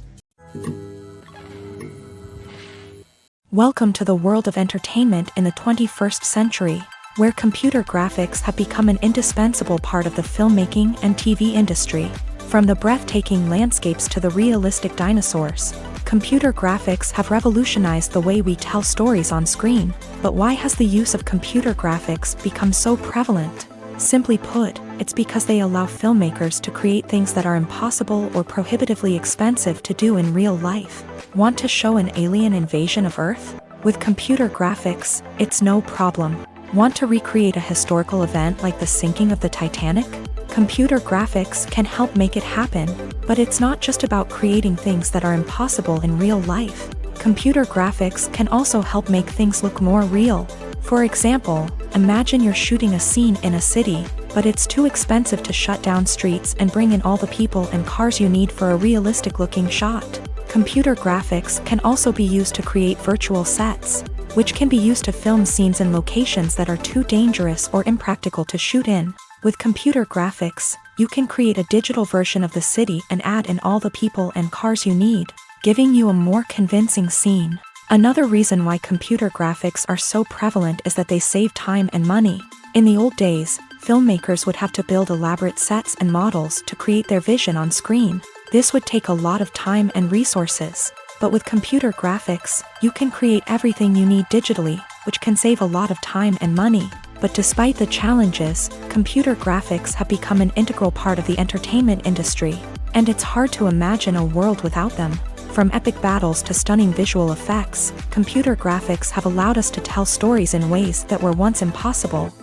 Welcome to the world of entertainment in the 21st century, where computer graphics have become an indispensable part of the filmmaking and TV industry. From the breathtaking landscapes to the realistic dinosaurs, computer graphics have revolutionized the way we tell stories on screen. But why has the use of computer graphics become so prevalent? Simply put, it's because they allow filmmakers to create things that are impossible or prohibitively expensive to do in real life. Want to show an alien invasion of Earth? With computer graphics, it's no problem. Want to recreate a historical event like the sinking of the Titanic? Computer graphics can help make it happen, but it's not just about creating things that are impossible in real life. Computer graphics can also help make things look more real. For example, imagine you're shooting a scene in a city, but it's too expensive to shut down streets and bring in all the people and cars you need for a realistic-looking shot. Computer graphics can also be used to create virtual sets, which can be used to film scenes in locations that are too dangerous or impractical to shoot in. With computer graphics, you can create a digital version of the city and add in all the people and cars you need, giving you a more convincing scene. Another reason why computer graphics are so prevalent is that they save time and money. In the old days, filmmakers would have to build elaborate sets and models to create their vision on screen. This would take a lot of time and resources. But with computer graphics, you can create everything you need digitally, which can save a lot of time and money. But despite the challenges, computer graphics have become an integral part of the entertainment industry, and it's hard to imagine a world without them. From epic battles to stunning visual effects, computer graphics have allowed us to tell stories in ways that were once impossible.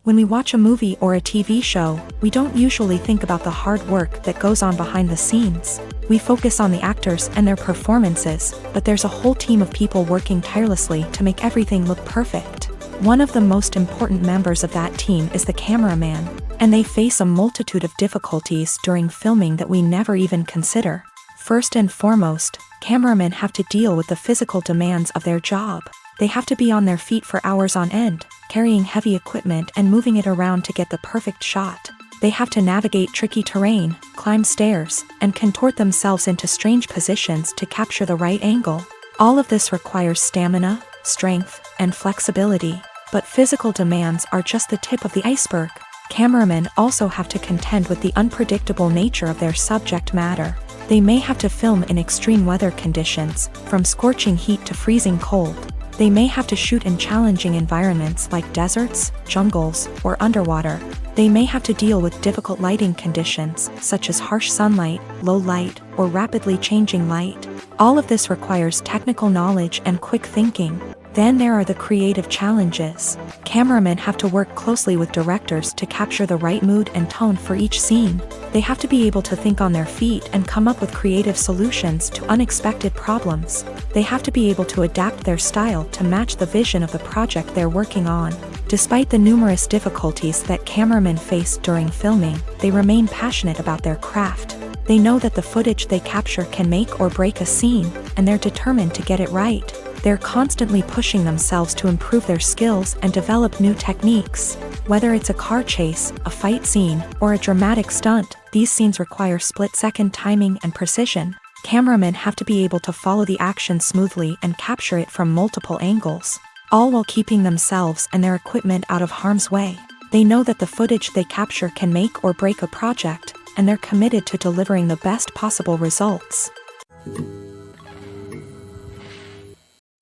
When we watch a movie or a TV show, we don't usually think about the hard work that goes on behind the scenes. We focus on the actors and their performances, but there's a whole team of people working tirelessly to make everything look perfect. One of the most important members of that team is the cameraman, and they face a multitude of difficulties during filming that we never even consider. First and foremost, cameramen have to deal with the physical demands of their job. They have to be on their feet for hours on end, carrying heavy equipment and moving it around to get the perfect shot. They have to navigate tricky terrain, climb stairs, and contort themselves into strange positions to capture the right angle. All of this requires stamina, strength, and flexibility. But physical demands are just the tip of the iceberg. Cameramen also have to contend with the unpredictable nature of their subject matter. They may have to film in extreme weather conditions, from scorching heat to freezing cold. They may have to shoot in challenging environments like deserts, jungles, or underwater. They may have to deal with difficult lighting conditions, such as harsh sunlight, low light, or rapidly changing light. All of this requires technical knowledge and quick thinking. Then there are the creative challenges. Cameramen have to work closely with directors to capture the right mood and tone for each scene. They have to be able to think on their feet and come up with creative solutions to unexpected problems. They have to be able to adapt their style to match the vision of the project they're working on. Despite the numerous difficulties that cameramen face during filming, they remain passionate about their craft. They know that the footage they capture can make or break a scene, and they're determined to get it right. They're constantly pushing themselves to improve their skills and develop new techniques. Whether it's a car chase, a fight scene, or a dramatic stunt, these scenes require split-second timing and precision. Cameramen have to be able to follow the action smoothly and capture it from multiple angles, all while keeping themselves and their equipment out of harm's way. They know that the footage they capture can make or break a project, and they're committed to delivering the best possible results.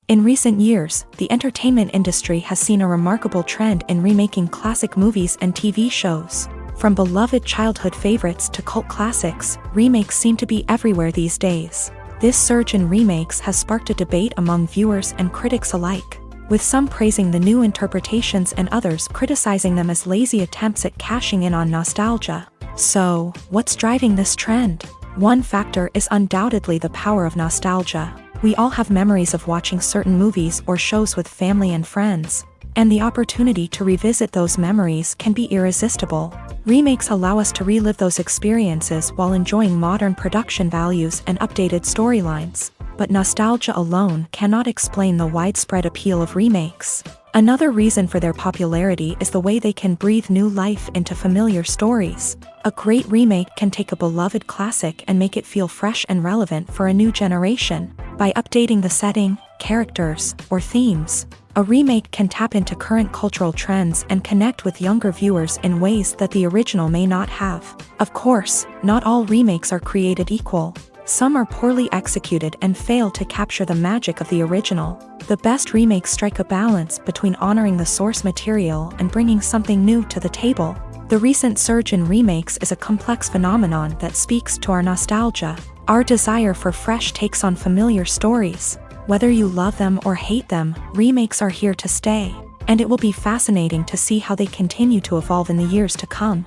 In recent years, the entertainment industry has seen a remarkable trend in remaking classic movies and TV shows. From beloved childhood favorites to cult classics, remakes seem to be everywhere these days. This surge in remakes has sparked a debate among viewers and critics alike, with some praising the new interpretations and others criticizing them as lazy attempts at cashing in on nostalgia. So, what's driving this trend? One factor is undoubtedly the power of nostalgia. We all have memories of watching certain movies or shows with family and friends, and the opportunity to revisit those memories can be irresistible. Remakes allow us to relive those experiences while enjoying modern production values and updated storylines. But nostalgia alone cannot explain the widespread appeal of remakes. Another reason for their popularity is the way they can breathe new life into familiar stories. A great remake can take a beloved classic and make it feel fresh and relevant for a new generation. By updating the setting, characters, or themes, a remake can tap into current cultural trends and connect with younger viewers in ways that the original may not have. Of course, not all remakes are created equal. Some are poorly executed and fail to capture the magic of the original. The best remakes strike a balance between honoring the source material and bringing something new to the table. The recent surge in remakes is a complex phenomenon that speaks to our nostalgia, our desire for fresh takes on familiar stories. Whether you love them or hate them, remakes are here to stay, and it will be fascinating to see how they continue to evolve in the years to come.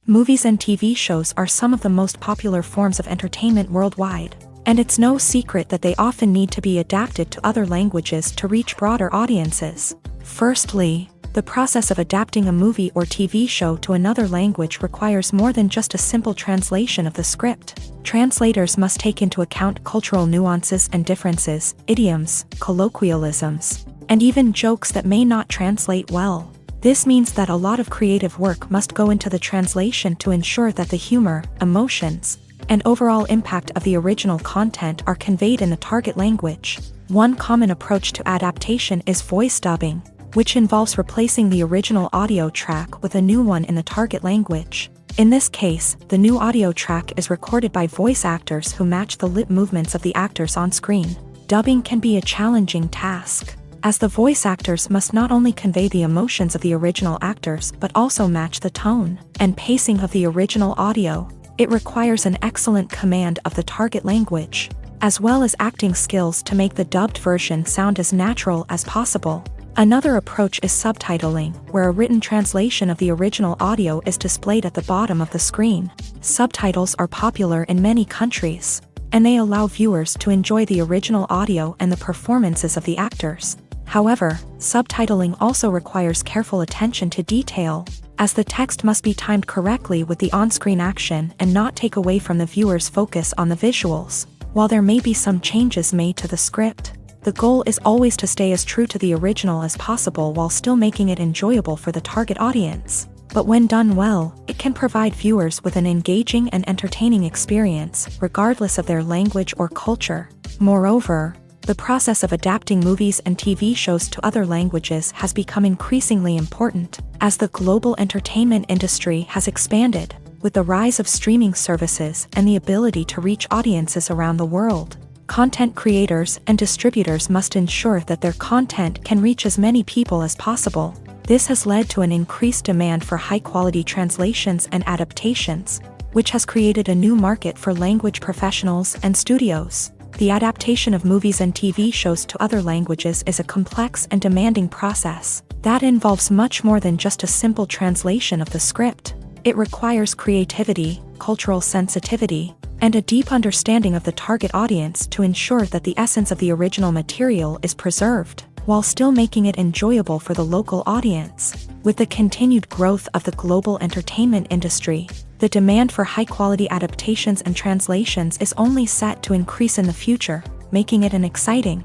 Movies and TV shows are some of the most popular forms of entertainment worldwide, and it's no secret that they often need to be adapted to other languages to reach broader audiences. Firstly, the process of adapting a movie or TV show to another language requires more than just a simple translation of the script. Translators must take into account cultural nuances and differences, idioms, colloquialisms, and even jokes that may not translate well. This means that a lot of creative work must go into the translation to ensure that the humor, emotions, and overall impact of the original content are conveyed in the target language. One common approach to adaptation is voice dubbing, which involves replacing the original audio track with a new one in the target language. In this case, the new audio track is recorded by voice actors who match the lip movements of the actors on screen. Dubbing can be a challenging task, as the voice actors must not only convey the emotions of the original actors but also match the tone and pacing of the original audio. It requires an excellent command of the target language, as well as acting skills to make the dubbed version sound as natural as possible. Another approach is subtitling, where a written translation of the original audio is displayed at the bottom of the screen. Subtitles are popular in many countries, and they allow viewers to enjoy the original audio and the performances of the actors. However, subtitling also requires careful attention to detail, as the text must be timed correctly with the on-screen action and not take away from the viewer's focus on the visuals. While there may be some changes made to the script, the goal is always to stay as true to the original as possible while still making it enjoyable for the target audience. But when done well, it can provide viewers with an engaging and entertaining experience, regardless of their language or culture. Moreover, the process of adapting movies and TV shows to other languages has become increasingly important, as the global entertainment industry has expanded, with the rise of streaming services and the ability to reach audiences around the world. Content creators and distributors must ensure that their content can reach as many people as possible. This has led to an increased demand for high-quality translations and adaptations, which has created a new market for language professionals and studios. The adaptation of movies and TV shows to other languages is a complex and demanding process that involves much more than just a simple translation of the script. It requires creativity, cultural sensitivity, and a deep understanding of the target audience to ensure that the essence of the original material is preserved, while still making it enjoyable for the local audience. With the continued growth of the global entertainment industry, the demand for high-quality adaptations and translations is only set to increase in the future, making it an exciting.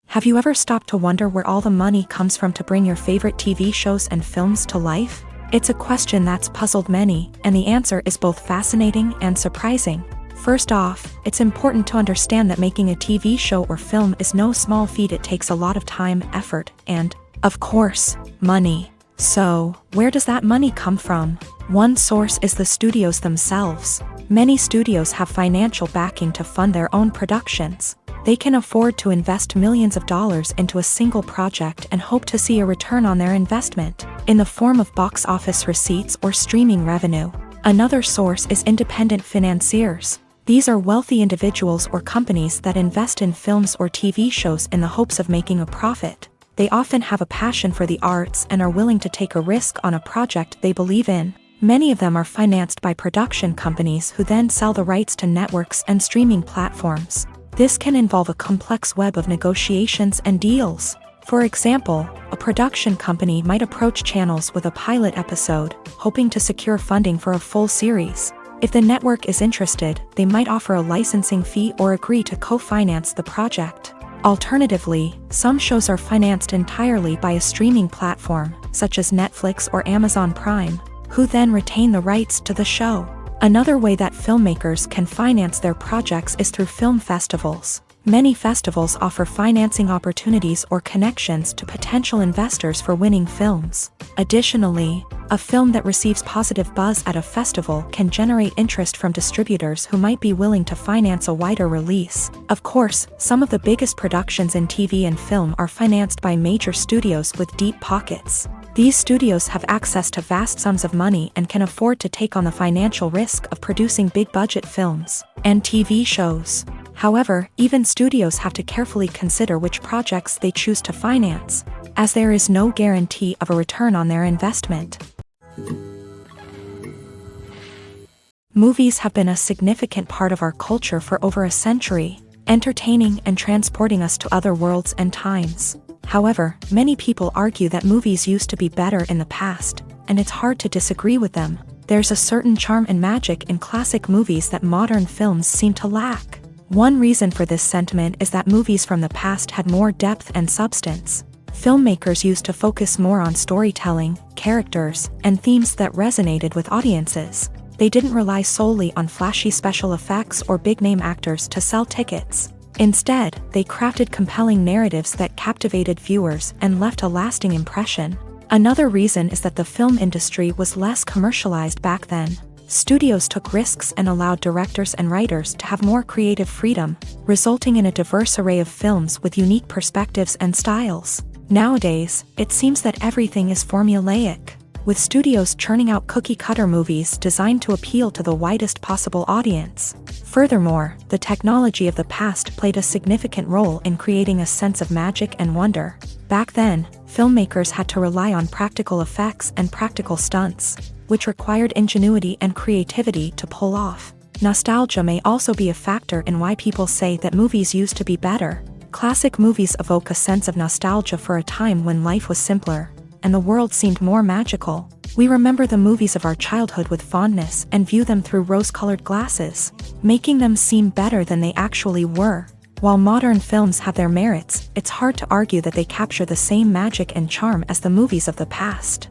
Have you ever stopped to wonder where all the money comes from to bring your favorite TV shows and films to life? It's a question that's puzzled many, and the answer is both fascinating and surprising. First off, it's important to understand that making a TV show or film is no small feat. It takes a lot of time, effort, and, of course, money. So, where does that money come from? One source is the studios themselves. Many studios have financial backing to fund their own productions. They can afford to invest millions of dollars into a single project and hope to see a return on their investment, in the form of box office receipts or streaming revenue. Another source is independent financiers. These are wealthy individuals or companies that invest in films or TV shows in the hopes of making a profit. They often have a passion for the arts and are willing to take a risk on a project they believe in. Many of them are financed by production companies who then sell the rights to networks and streaming platforms. This can involve a complex web of negotiations and deals. For example, a production company might approach channels with a pilot episode, hoping to secure funding for a full series. If the network is interested, they might offer a licensing fee or agree to co-finance the project. Alternatively, some shows are financed entirely by a streaming platform, such as Netflix or Amazon Prime, who then retain the rights to the show. Another way that filmmakers can finance their projects is through film festivals. Many festivals offer financing opportunities or connections to potential investors for winning films. Additionally, a film that receives positive buzz at a festival can generate interest from distributors who might be willing to finance a wider release. Of course, some of the biggest productions in TV and film are financed by major studios with deep pockets. These studios have access to vast sums of money and can afford to take on the financial risk of producing big-budget films and TV shows. However, even studios have to carefully consider which projects they choose to finance, as there is no guarantee of a return on their investment. Movies have been a significant part of our culture for over a century, entertaining and transporting us to other worlds and times. However, many people argue that movies used to be better in the past, and it's hard to disagree with them. There's a certain charm and magic in classic movies that modern films seem to lack. One reason for this sentiment is that movies from the past had more depth and substance. Filmmakers used to focus more on storytelling, characters, and themes that resonated with audiences. They didn't rely solely on flashy special effects or big-name actors to sell tickets. Instead, they crafted compelling narratives that captivated viewers and left a lasting impression. Another reason is that the film industry was less commercialized back then. Studios took risks and allowed directors and writers to have more creative freedom, resulting in a diverse array of films with unique perspectives and styles. Nowadays, it seems that everything is formulaic, with studios churning out cookie-cutter movies designed to appeal to the widest possible audience. Furthermore, the technology of the past played a significant role in creating a sense of magic and wonder. Back then, filmmakers had to rely on practical effects and practical stunts, which required ingenuity and creativity to pull off. Nostalgia may also be a factor in why people say that movies used to be better. Classic movies evoke a sense of nostalgia for a time when life was simpler, and the world seemed more magical. We remember the movies of our childhood with fondness and view them through rose-colored glasses, making them seem better than they actually were. While modern films have their merits, it's hard to argue that they capture the same magic and charm as the movies of the past.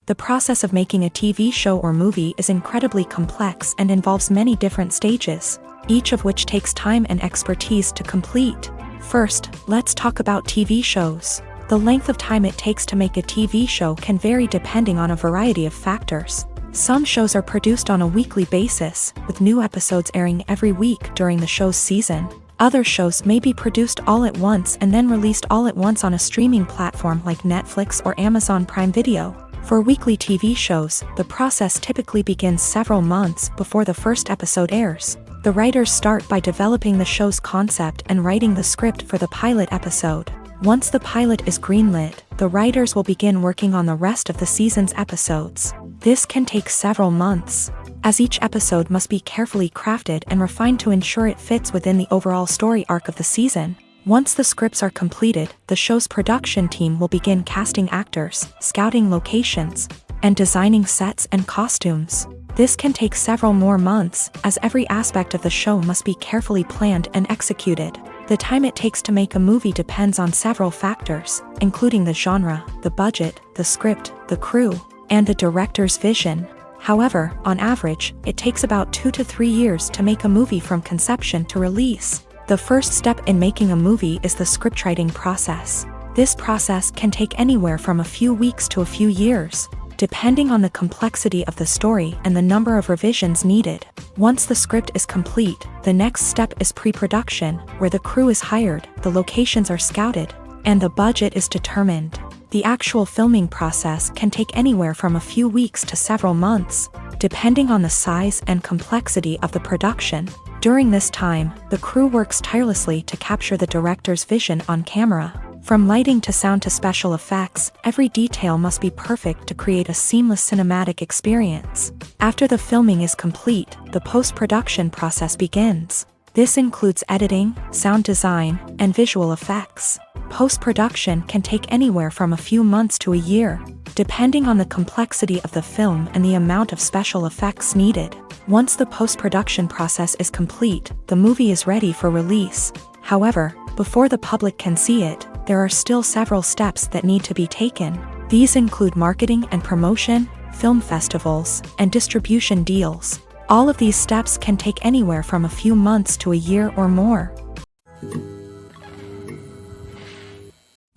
The process of making a TV show or movie is incredibly complex and involves many different stages, each of which takes time and expertise to complete. First, let's talk about TV shows. The length of time it takes to make a TV show can vary depending on a variety of factors. Some shows are produced on a weekly basis, with new episodes airing every week during the show's season. Other shows may be produced all at once and then released all at once on a streaming platform like Netflix or Amazon Prime Video. For weekly TV shows, the process typically begins several months before the first episode airs. The writers start by developing the show's concept and writing the script for the pilot episode. Once the pilot is greenlit, the writers will begin working on the rest of the season's episodes. This can take several months, as each episode must be carefully crafted and refined to ensure it fits within the overall story arc of the season. Once the scripts are completed, the show's production team will begin casting actors, scouting locations, and designing sets and costumes. This can take several more months, as every aspect of the show must be carefully planned and executed. The time it takes to make a movie depends on several factors, including the genre, the budget, the script, the crew, and the director's vision. However, on average, it takes about 2 to 3 years to make a movie from conception to release. The first step in making a movie is the scriptwriting process. This process can take anywhere from a few weeks to a few years, depending on the complexity of the story and the number of revisions needed. Once the script is complete, the next step is pre-production, where the crew is hired, the locations are scouted, and the budget is determined. The actual filming process can take anywhere from a few weeks to several months, depending on the size and complexity of the production. During this time, the crew works tirelessly to capture the director's vision on camera. From lighting to sound to special effects, every detail must be perfect to create a seamless cinematic experience. After the filming is complete, the post-production process begins. This includes editing, sound design, and visual effects. Post-production can take anywhere from a few months to a year, depending on the complexity of the film and the amount of special effects needed. Once the post-production process is complete, the movie is ready for release. However, before the public can see it, there are still several steps that need to be taken. These include marketing and promotion, film festivals, and distribution deals. All of these steps can take anywhere from a few months to a year or more.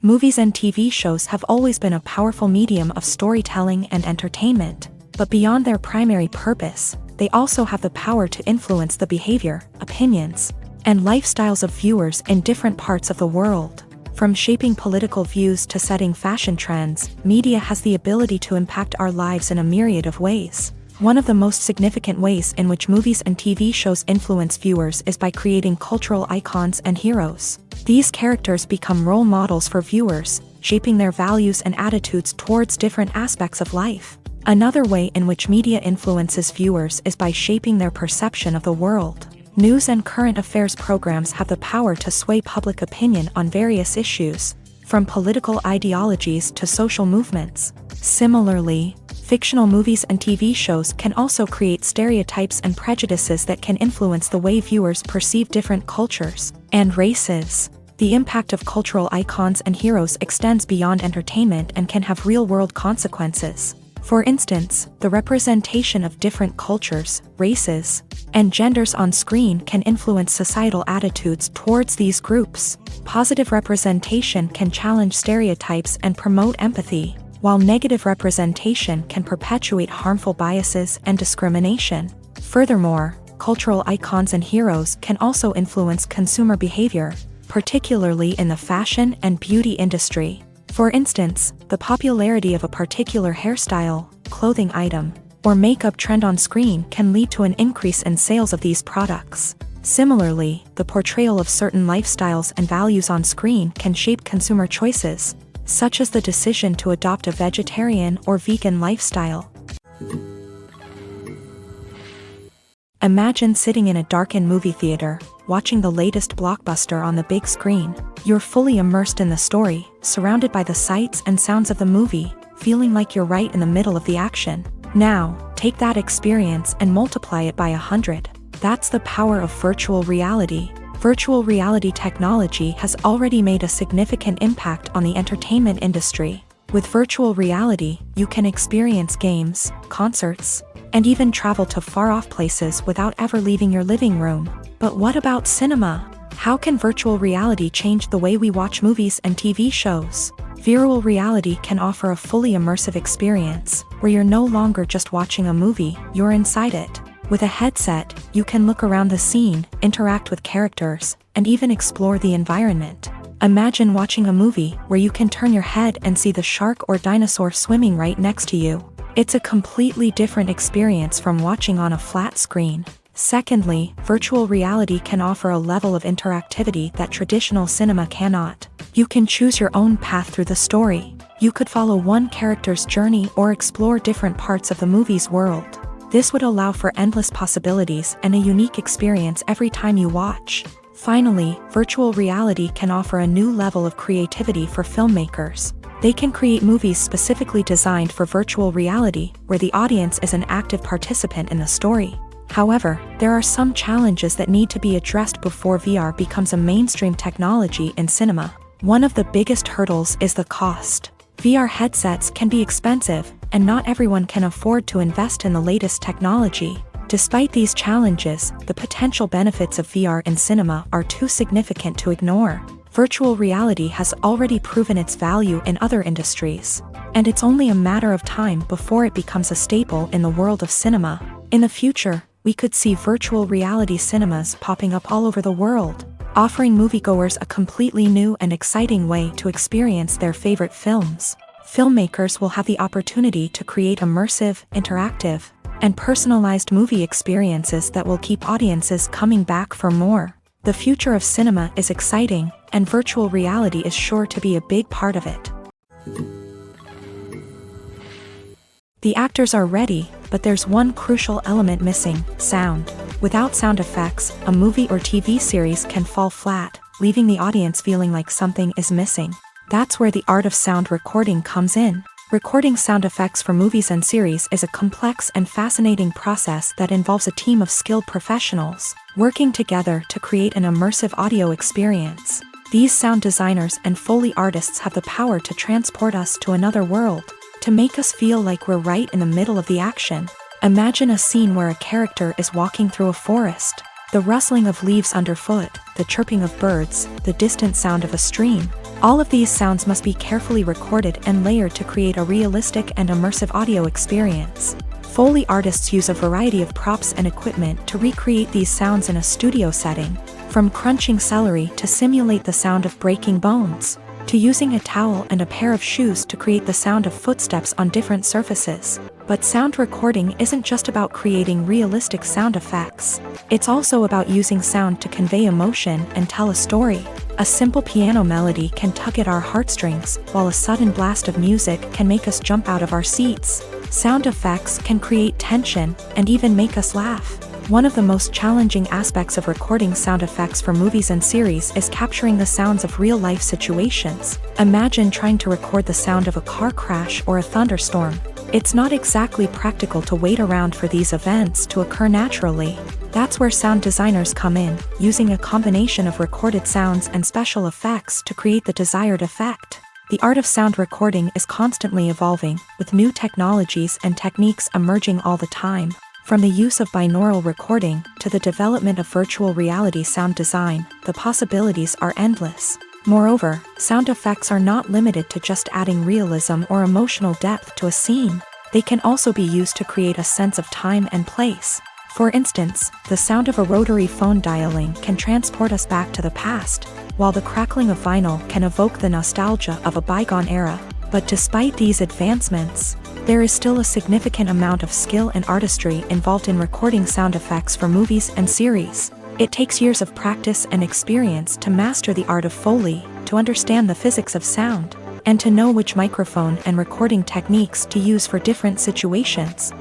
Movies and TV shows have always been a powerful medium of storytelling and entertainment, but beyond their primary purpose, they also have the power to influence the behavior, opinions, and lifestyles of viewers in different parts of the world. From shaping political views to setting fashion trends, media has the ability to impact our lives in a myriad of ways. One of the most significant ways in which movies and TV shows influence viewers is by creating cultural icons and heroes. These characters become role models for viewers, shaping their values and attitudes towards different aspects of life. Another way in which media influences viewers is by shaping their perception of the world. News and current affairs programs have the power to sway public opinion on various issues, from political ideologies to social movements. Similarly, fictional movies and TV shows can also create stereotypes and prejudices that can influence the way viewers perceive different cultures and races. The impact of cultural icons and heroes extends beyond entertainment and can have real-world consequences. For instance, the representation of different cultures, races, and genders on screen can influence societal attitudes towards these groups. Positive representation can challenge stereotypes and promote empathy, while negative representation can perpetuate harmful biases and discrimination. Furthermore, cultural icons and heroes can also influence consumer behavior, particularly in the fashion and beauty industry. For instance, the popularity of a particular hairstyle, clothing item, or makeup trend on screen can lead to an increase in sales of these products. Similarly, the portrayal of certain lifestyles and values on screen can shape consumer choices, such as the decision to adopt a vegetarian or vegan lifestyle. Imagine sitting in a darkened movie theater, watching the latest blockbuster on the big screen. You're fully immersed in the story, surrounded by the sights and sounds of the movie, feeling like you're right in the middle of the action. Now, take that experience and multiply it by 100. That's the power of virtual reality. Virtual reality technology has already made a significant impact on the entertainment industry. With virtual reality, you can experience games, concerts, and even travel to far-off places without ever leaving your living room. But what about cinema? How can virtual reality change the way we watch movies and TV shows? Virtual reality can offer a fully immersive experience, where you're no longer just watching a movie, you're inside it. With a headset, you can look around the scene, interact with characters, and even explore the environment. Imagine watching a movie where you can turn your head and see the shark or dinosaur swimming right next to you. It's a completely different experience from watching on a flat screen. Secondly, virtual reality can offer a level of interactivity that traditional cinema cannot. You can choose your own path through the story. You could follow one character's journey or explore different parts of the movie's world. This would allow for endless possibilities and a unique experience every time you watch. Finally, virtual reality can offer a new level of creativity for filmmakers. They can create movies specifically designed for virtual reality, where the audience is an active participant in the story. However, there are some challenges that need to be addressed before VR becomes a mainstream technology in cinema. One of the biggest hurdles is the cost. VR headsets can be expensive, and not everyone can afford to invest in the latest technology. Despite these challenges, the potential benefits of VR in cinema are too significant to ignore. Virtual reality has already proven its value in other industries, and it's only a matter of time before it becomes a staple in the world of cinema. In the future, we could see virtual reality cinemas popping up all over the world, offering moviegoers a completely new and exciting way to experience their favorite films. Filmmakers will have the opportunity to create immersive, interactive, and personalized movie experiences that will keep audiences coming back for more. The future of cinema is exciting, and virtual reality is sure to be a big part of it. The actors are ready, but there's one crucial element missing: sound. Without sound effects, a movie or TV series can fall flat, leaving the audience feeling like something is missing. That's where the art of sound recording comes in. Recording sound effects for movies and series is a complex and fascinating process that involves a team of skilled professionals working together to create an immersive audio experience. These sound designers and Foley artists have the power to transport us to another world, to make us feel like we're right in the middle of the action. Imagine a scene where a character is walking through a forest. The rustling of leaves underfoot, the chirping of birds, the distant sound of a stream. All of these sounds must be carefully recorded and layered to create a realistic and immersive audio experience. Foley artists use a variety of props and equipment to recreate these sounds in a studio setting, from crunching celery to simulate the sound of breaking bones. to using a towel and a pair of shoes to create the sound of footsteps on different surfaces. But sound recording isn't just about creating realistic sound effects. It's also about using sound to convey emotion and tell a story. A simple piano melody can tug at our heartstrings, while a sudden blast of music can make us jump out of our seats. Sound effects can create tension and even make us laugh. One of the most challenging aspects of recording sound effects for movies and series is capturing the sounds of real-life situations. Imagine trying to record the sound of a car crash or a thunderstorm. It's not exactly practical to wait around for these events to occur naturally. That's where sound designers come in, using a combination of recorded sounds and special effects to create the desired effect. The art of sound recording is constantly evolving, with new technologies and techniques emerging all the time. From the use of binaural recording to the development of virtual reality sound design, the possibilities are endless. Moreover, sound effects are not limited to just adding realism or emotional depth to a scene. They can also be used to create a sense of time and place. For instance, the sound of a rotary phone dialing can transport us back to the past, while the crackling of vinyl can evoke the nostalgia of a bygone era. But despite these advancements, there is still a significant amount of skill and artistry involved in recording sound effects for movies and series. It takes years of practice and experience to master the art of Foley, to understand the physics of sound, and to know which microphone and recording techniques to use for different situations.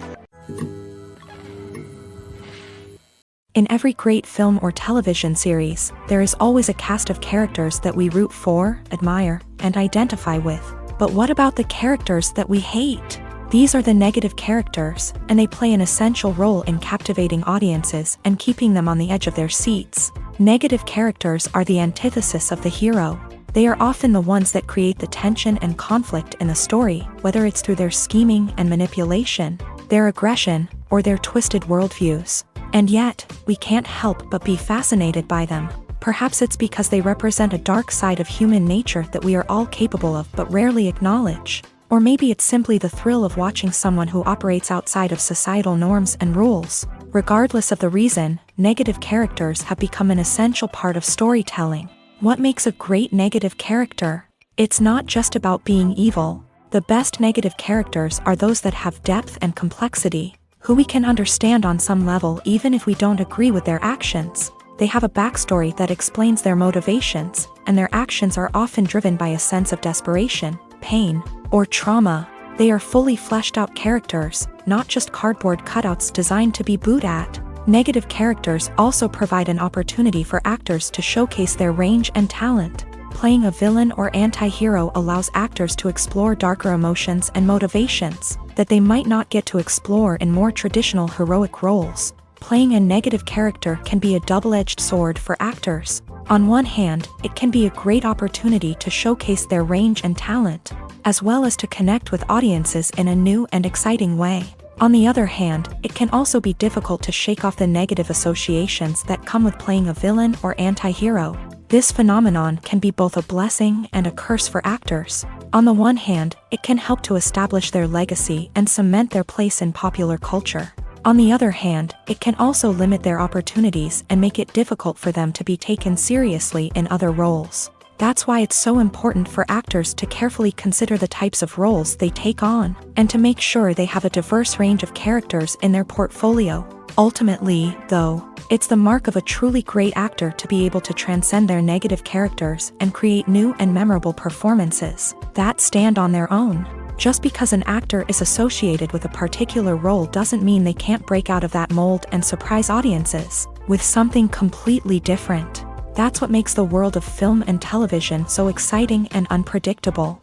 In every great film or television series, there is always a cast of characters that we root for, admire, and identify with. But what about the characters that we hate? These are the negative characters, and they play an essential role in captivating audiences and keeping them on the edge of their seats. Negative characters are the antithesis of the hero. They are often the ones that create the tension and conflict in the story, whether it's through their scheming and manipulation, their aggression, or their twisted worldviews. And yet, we can't help but be fascinated by them. Perhaps it's because they represent a dark side of human nature that we are all capable of but rarely acknowledge. Or maybe it's simply the thrill of watching someone who operates outside of societal norms and rules. Regardless of the reason, negative characters have become an essential part of storytelling. What makes a great negative character? It's not just about being evil. The best negative characters are those that have depth and complexity, who we can understand on some level even if we don't agree with their actions. They have a backstory that explains their motivations, and their actions are often driven by a sense of desperation, pain, or trauma. They are fully fleshed out characters, not just cardboard cutouts designed to be booed at. Negative characters also provide an opportunity for actors to showcase their range and talent. Playing a villain or anti-hero allows actors to explore darker emotions and motivations that they might not get to explore in more traditional heroic roles. Playing a negative character can be a double-edged sword for actors. On one hand, it can be a great opportunity to showcase their range and talent, as well as to connect with audiences in a new and exciting way. On the other hand, it can also be difficult to shake off the negative associations that come with playing a villain or anti-hero. This phenomenon can be both a blessing and a curse for actors. On the one hand, it can help to establish their legacy and cement their place in popular culture. On the other hand, it can also limit their opportunities and make it difficult for them to be taken seriously in other roles. That's why it's so important for actors to carefully consider the types of roles they take on, and to make sure they have a diverse range of characters in their portfolio. Ultimately, though, it's the mark of a truly great actor to be able to transcend their negative characters and create new and memorable performances that stand on their own. Just because an actor is associated with a particular role doesn't mean they can't break out of that mold and surprise audiences with something completely different. That's what makes the world of film and television so exciting and unpredictable.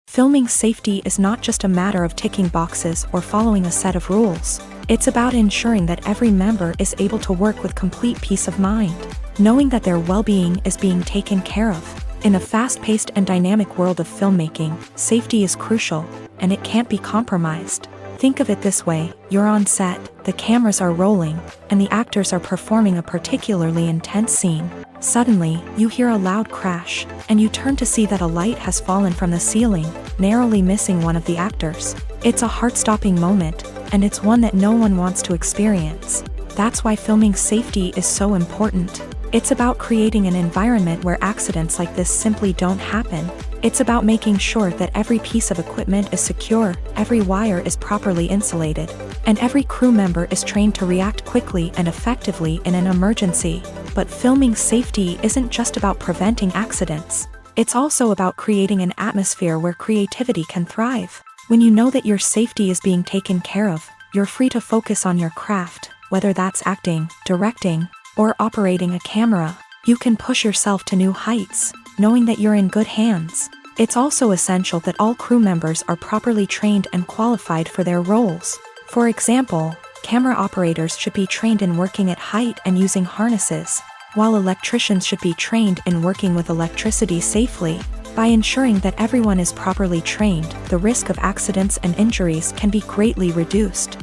Filming safety is not just a matter of ticking boxes or following a set of rules. It's about ensuring that every member is able to work with complete peace of mind, knowing that their well-being is being taken care of. In a fast-paced and dynamic world of filmmaking, safety is crucial, and it can't be compromised. Think of it this way: you're on set, the cameras are rolling, and the actors are performing a particularly intense scene. Suddenly, you hear a loud crash, and you turn to see that a light has fallen from the ceiling, narrowly missing one of the actors. It's a heart-stopping moment, and it's one that no one wants to experience. That's why filming safety is so important. It's about creating an environment where accidents like this simply don't happen. It's about making sure that every piece of equipment is secure, every wire is properly insulated, and every crew member is trained to react quickly and effectively in an emergency. But filming safety isn't just about preventing accidents. It's also about creating an atmosphere where creativity can thrive. When you know that your safety is being taken care of, you're free to focus on your craft, whether that's acting, directing, or operating a camera. You can push yourself to new heights, knowing that you're in good hands. It's also essential that all crew members are properly trained and qualified for their roles. For example, camera operators should be trained in working at height and using harnesses, while electricians should be trained in working with electricity safely. By ensuring that everyone is properly trained, the risk of accidents and injuries can be greatly reduced.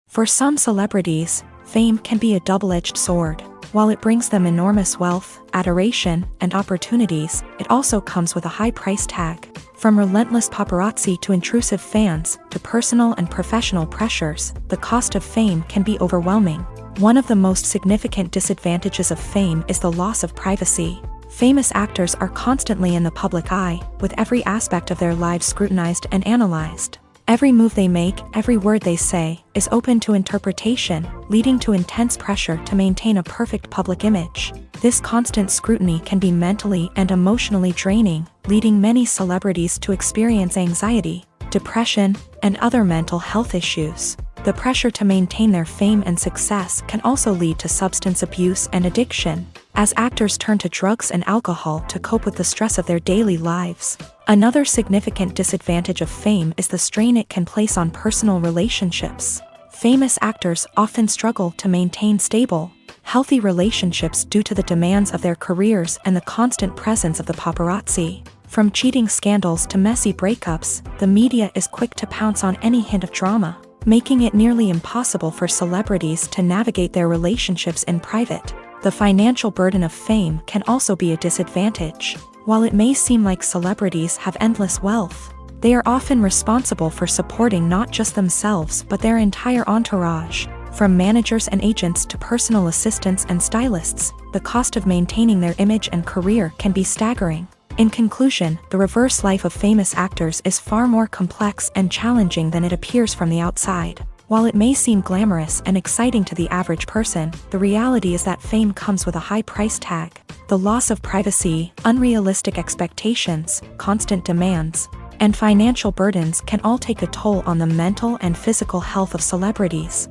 For some celebrities, fame can be a double-edged sword. While it brings them enormous wealth, adoration, and opportunities, it also comes with a high price tag. From relentless paparazzi to intrusive fans, to personal and professional pressures, the cost of fame can be overwhelming. One of the most significant disadvantages of fame is the loss of privacy. Famous actors are constantly in the public eye, with every aspect of their lives scrutinized and analyzed. Every move they make, every word they say, is open to interpretation, leading to intense pressure to maintain a perfect public image. This constant scrutiny can be mentally and emotionally draining, leading many celebrities to experience anxiety, depression, and other mental health issues. The pressure to maintain their fame and success can also lead to substance abuse and addiction, as actors turn to drugs and alcohol to cope with the stress of their daily lives. Another significant disadvantage of fame is the strain it can place on personal relationships. Famous actors often struggle to maintain stable, healthy relationships due to the demands of their careers and the constant presence of the paparazzi. From cheating scandals to messy breakups, the media is quick to pounce on any hint of drama, making it nearly impossible for celebrities to navigate their relationships in private. The financial burden of fame can also be a disadvantage. While it may seem like celebrities have endless wealth, they are often responsible for supporting not just themselves but their entire entourage. From managers and agents to personal assistants and stylists, the cost of maintaining their image and career can be staggering. In conclusion, the reverse life of famous actors is far more complex and challenging than it appears from the outside. While it may seem glamorous and exciting to the average person, the reality is that fame comes with a high price tag. The loss of privacy, unrealistic expectations, constant demands, and financial burdens can all take a toll on the mental and physical health of celebrities.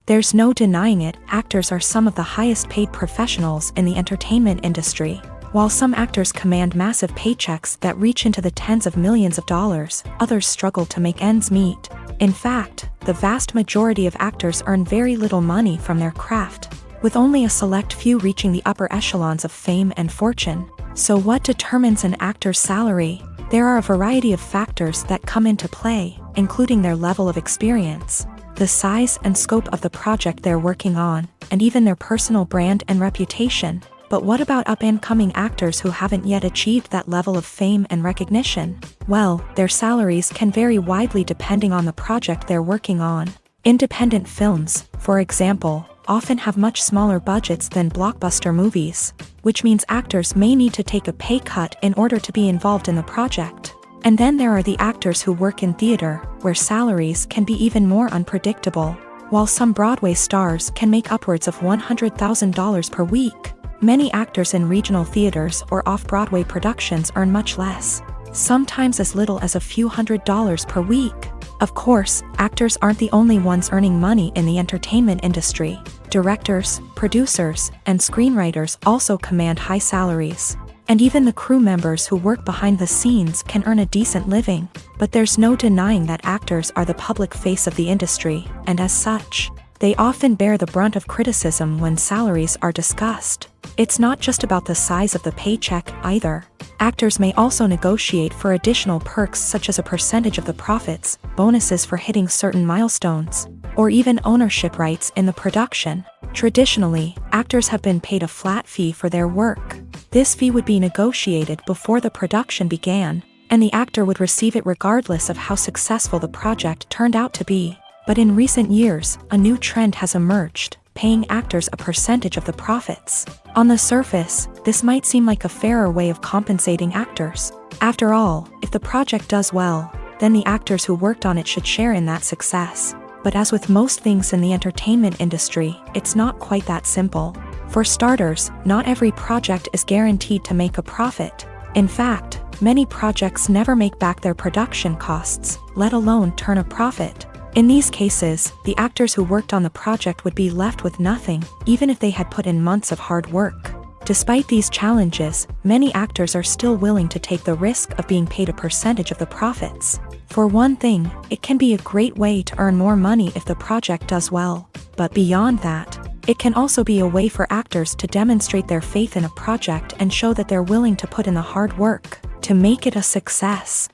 There's no denying it, actors are some of the highest paid professionals in the entertainment industry. While some actors command massive paychecks that reach into the tens of millions of dollars, others struggle to make ends meet. In fact, the vast majority of actors earn very little money from their craft, with only a select few reaching the upper echelons of fame and fortune. So what determines an actor's salary? There are a variety of factors that come into play, including their level of experience, the size and scope of the project they're working on, and even their personal brand and reputation. But what about up-and-coming actors who haven't yet achieved that level of fame and recognition? Well, their salaries can vary widely depending on the project they're working on. Independent films, for example, often have much smaller budgets than blockbuster movies, which means actors may need to take a pay cut in order to be involved in the project. And then there are the actors who work in theater, where salaries can be even more unpredictable. While some Broadway stars can make upwards of $100,000 per week, many actors in regional theaters or off-Broadway productions earn much less, sometimes as little as a few $100s per week. Of course, actors aren't the only ones earning money in the entertainment industry. Directors, producers, and screenwriters also command high salaries. And even the crew members who work behind the scenes can earn a decent living. But there's no denying that actors are the public face of the industry, and as such, they often bear the brunt of criticism when salaries are discussed. It's not just about the size of the paycheck, either. Actors may also negotiate for additional perks such as a percentage of the profits, bonuses for hitting certain milestones, or even ownership rights in the production. Traditionally, actors have been paid a flat fee for their work. This fee would be negotiated before the production began, and the actor would receive it regardless of how successful the project turned out to be. But in recent years, a new trend has emerged, paying actors a percentage of the profits. On the surface, this might seem like a fairer way of compensating actors. After all, if the project does well, then the actors who worked on it should share in that success. But as with most things in the entertainment industry, it's not quite that simple. For starters, not every project is guaranteed to make a profit. In fact, many projects never make back their production costs, let alone turn a profit. In these cases, the actors who worked on the project would be left with nothing, even if they had put in months of hard work. Despite these challenges, many actors are still willing to take the risk of being paid a percentage of the profits. For one thing, it can be a great way to earn more money if the project does well. But beyond that, it can also be a way for actors to demonstrate their faith in a project and show that they're willing to put in the hard work to make it a success.